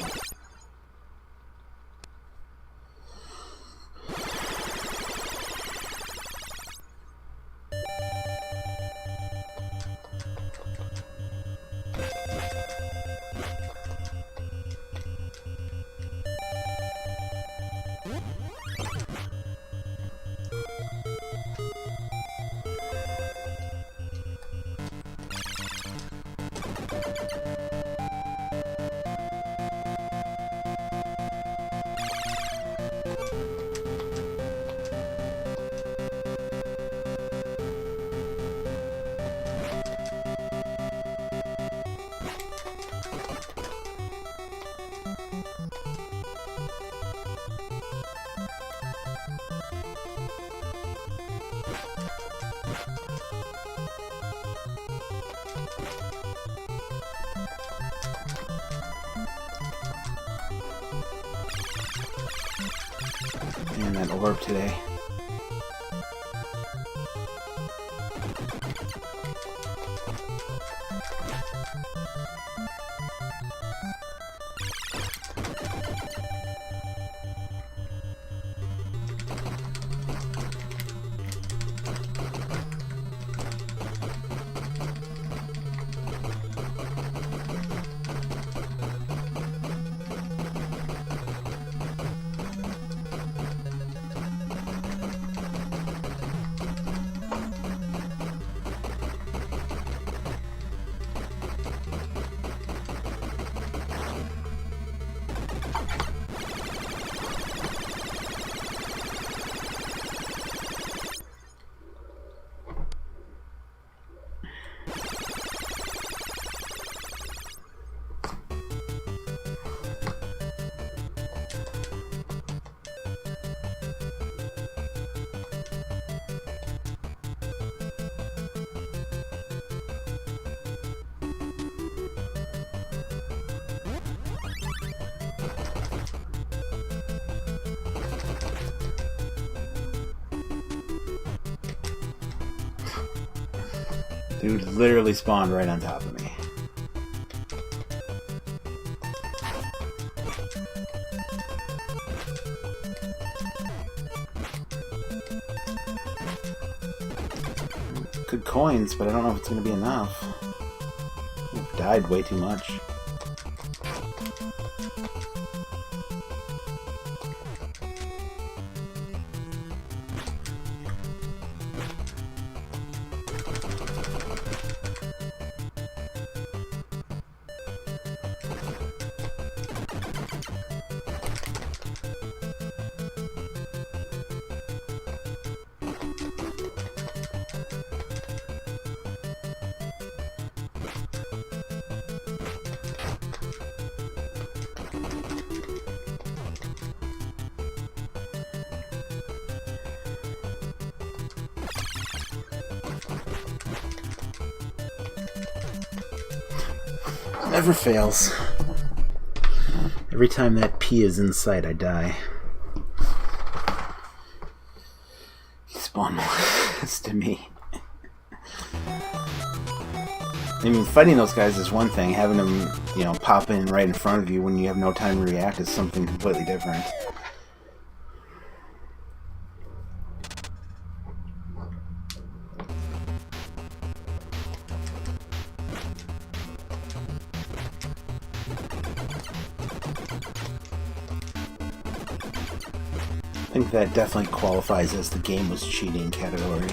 And that orb today. Dude literally spawned right on top of me. Good coins, but I don't know if it's going to be enough. I've died way too much. Never fails. Every time that P is in sight, I die. Spawn this to me. I mean, fighting those guys is one thing. Having them, you know, pop in right in front of you when you have no time to react is something completely different. I think that definitely qualifies as the game was cheating category.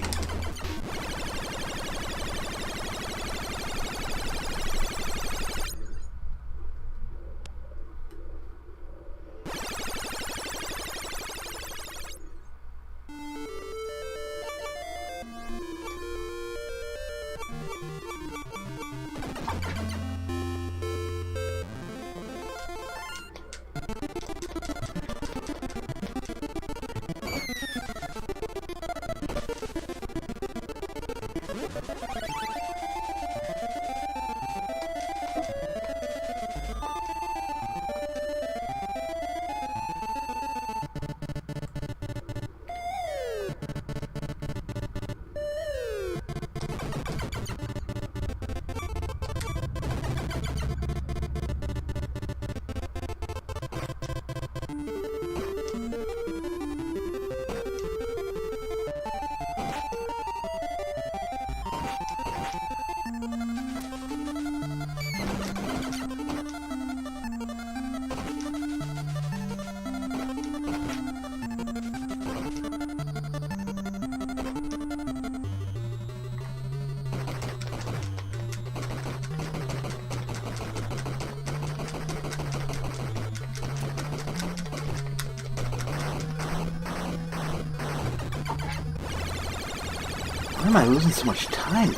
Why am I losing so much time?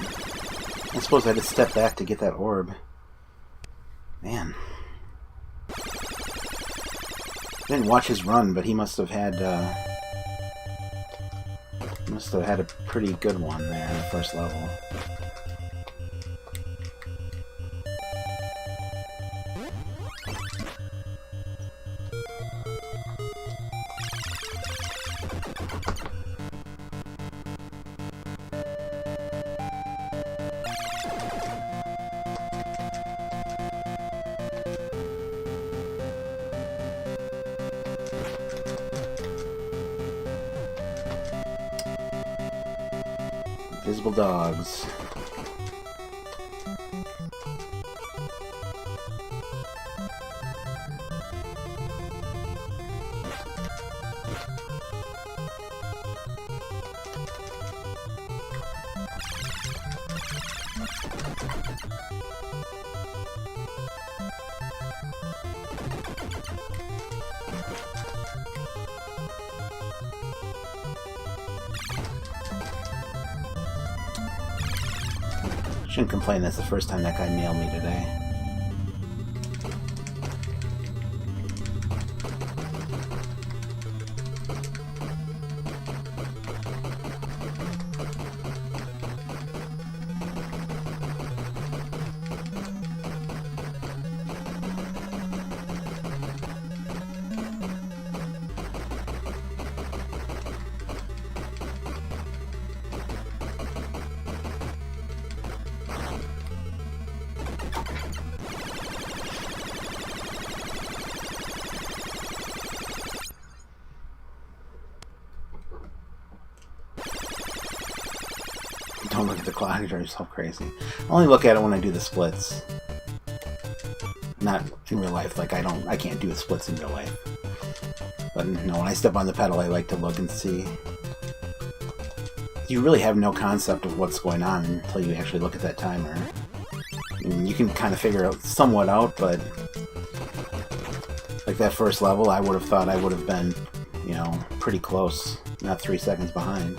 I suppose I had to step back to get that orb. Man. I didn't watch his run, but he must have had a pretty good one there in the first level. Invisible dogs. Shouldn't complain, that's the first time that guy nailed me today. Don't look at the clock, you drive yourself crazy. I only look at it when I do the splits. Not in real life, like I can't do the splits in real life. But no, when I step on the pedal I like to look and see. You really have no concept of what's going on until you actually look at that timer. I mean, you can kind of figure it somewhat out, but like that first level, I would have thought I would have been, you know, pretty close, not 3 seconds behind.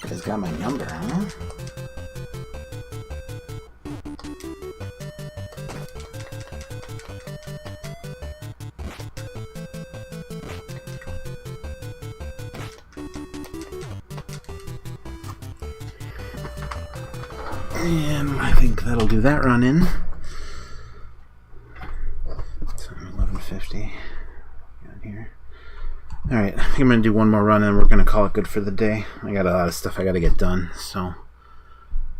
He's got my number, huh? And I think that'll do that run in. So 11:50 down here. Alright, I think I'm going to do one more run and we're going to call it good for the day. I got a lot of stuff I got to get done, so I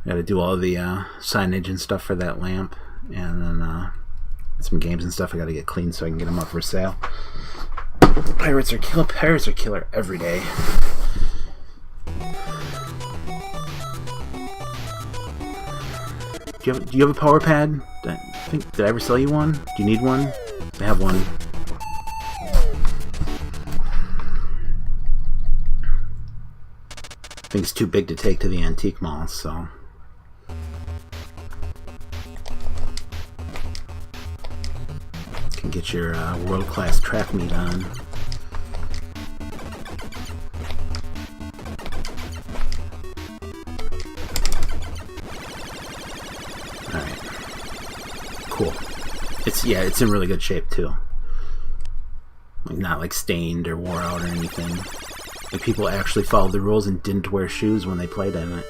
got to do all the signage and stuff for that lamp, and then some games and stuff I got to get clean so I can get them up for sale. Pirates are killer every day. Do you have a power pad? Did I ever sell you one? Do you need one? I have one. I think it's too big to take to the antique mall, so. Can get your world-class track meet on. Alright. Cool. It's in really good shape too. Like, not like stained or wore out or anything. Like, people actually followed the rules and didn't wear shoes when they played in it.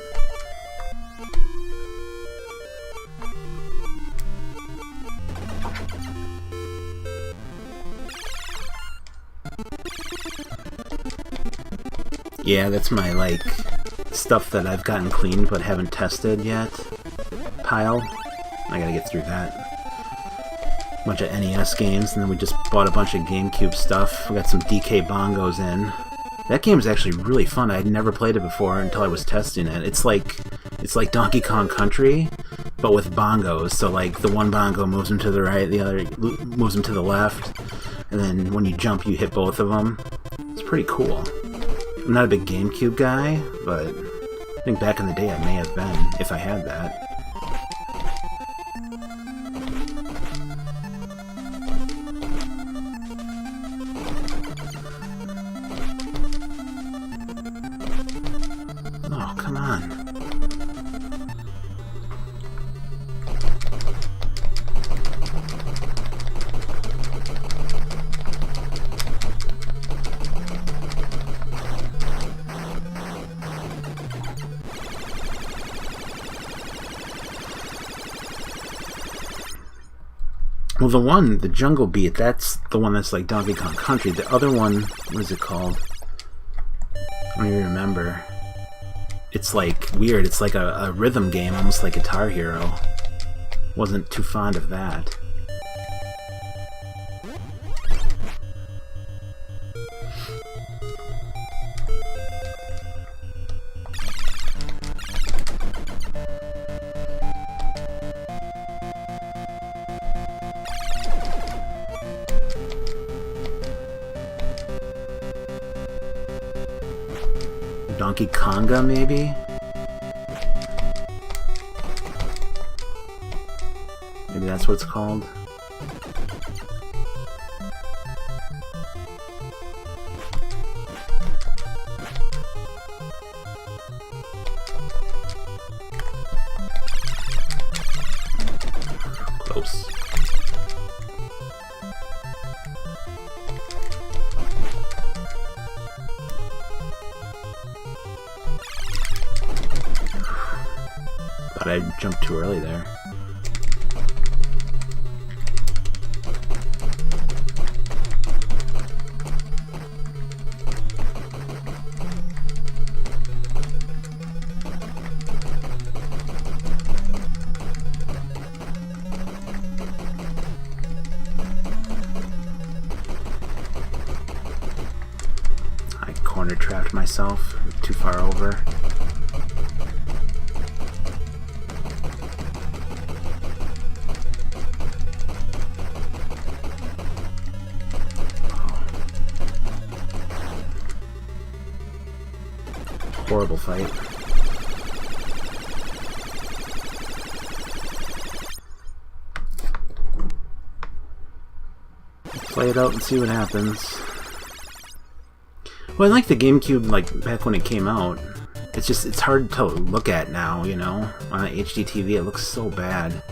Yeah, that's my, like, stuff that I've gotten cleaned but haven't tested yet pile. I gotta get through that. bunch of NES games, and then we just bought a bunch of GameCube stuff. We got some DK Bongos in. That game is actually really fun. I had never played it before until I was testing it. It's like Donkey Kong Country, but with bongos. So like the one bongo moves him to the right, the other moves him to the left, and then when you jump, you hit both of them. It's pretty cool. I'm not a big GameCube guy, but I think back in the day I may have been if I had that. Oh, come on. Well, the Jungle Beat, that's the one that's like Donkey Kong Country. The other one, what is it called? I don't even remember. It's like weird. It's like a rhythm game, almost like Guitar Hero. Wasn't too fond of that. Donkey Konga, maybe? Maybe that's what it's called? Close. Thought I jumped too early there. I corner trapped myself too far over. Horrible fight. Play it out and see what happens. Well, I like the GameCube, like, back when it came out. It's hard to look at now, you know? On an HD TV, it looks so bad.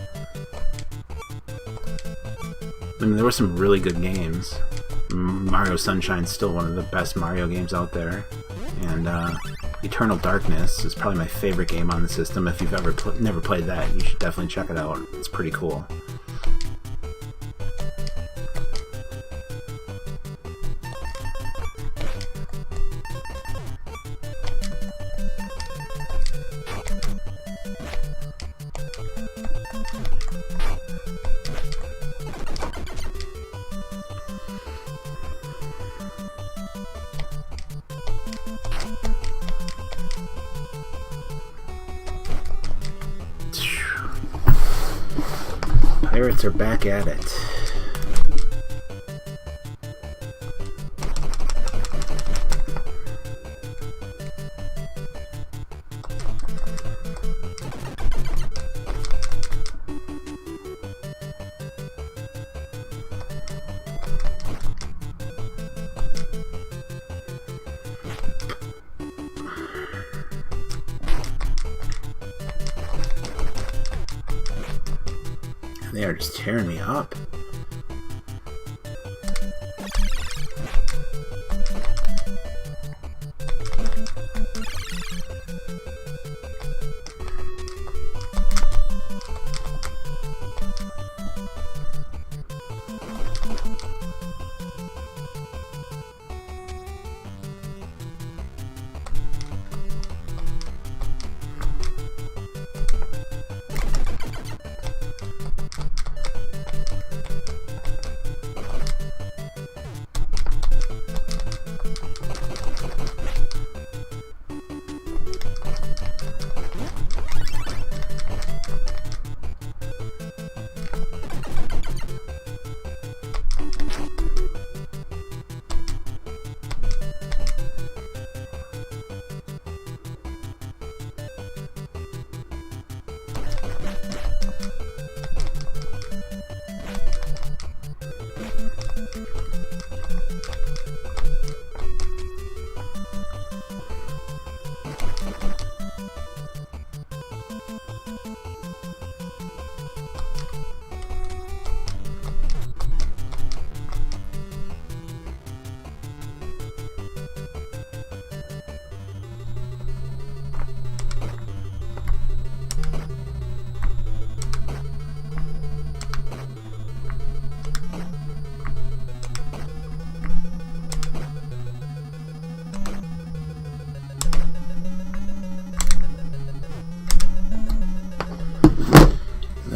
I mean, there were some really good games. Mario Sunshine's still one of the best Mario games out there. And, Eternal Darkness is probably my favorite game on the system. If you've ever never played that, you should definitely check it out. It's pretty cool. Pirates are back at it. They are just tearing me up.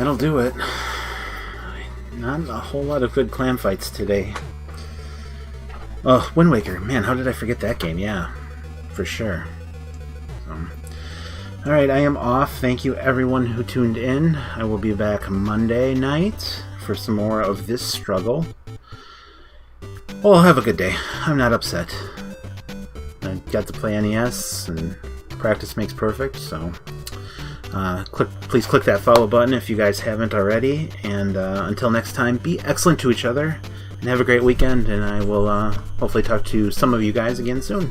that'll do it. Not a whole lot of good clan fights today. Oh, Wind Waker. Man, how did I forget that game? Yeah, for sure. Alright, I am off. Thank you everyone who tuned in. I will be back Monday night for some more of this struggle. Well, have a good day. I'm not upset. I got to play NES, and practice makes perfect, so please click that follow button if you guys haven't already. And until next time, be excellent to each other, and have a great weekend, and I will hopefully talk to some of you guys again soon.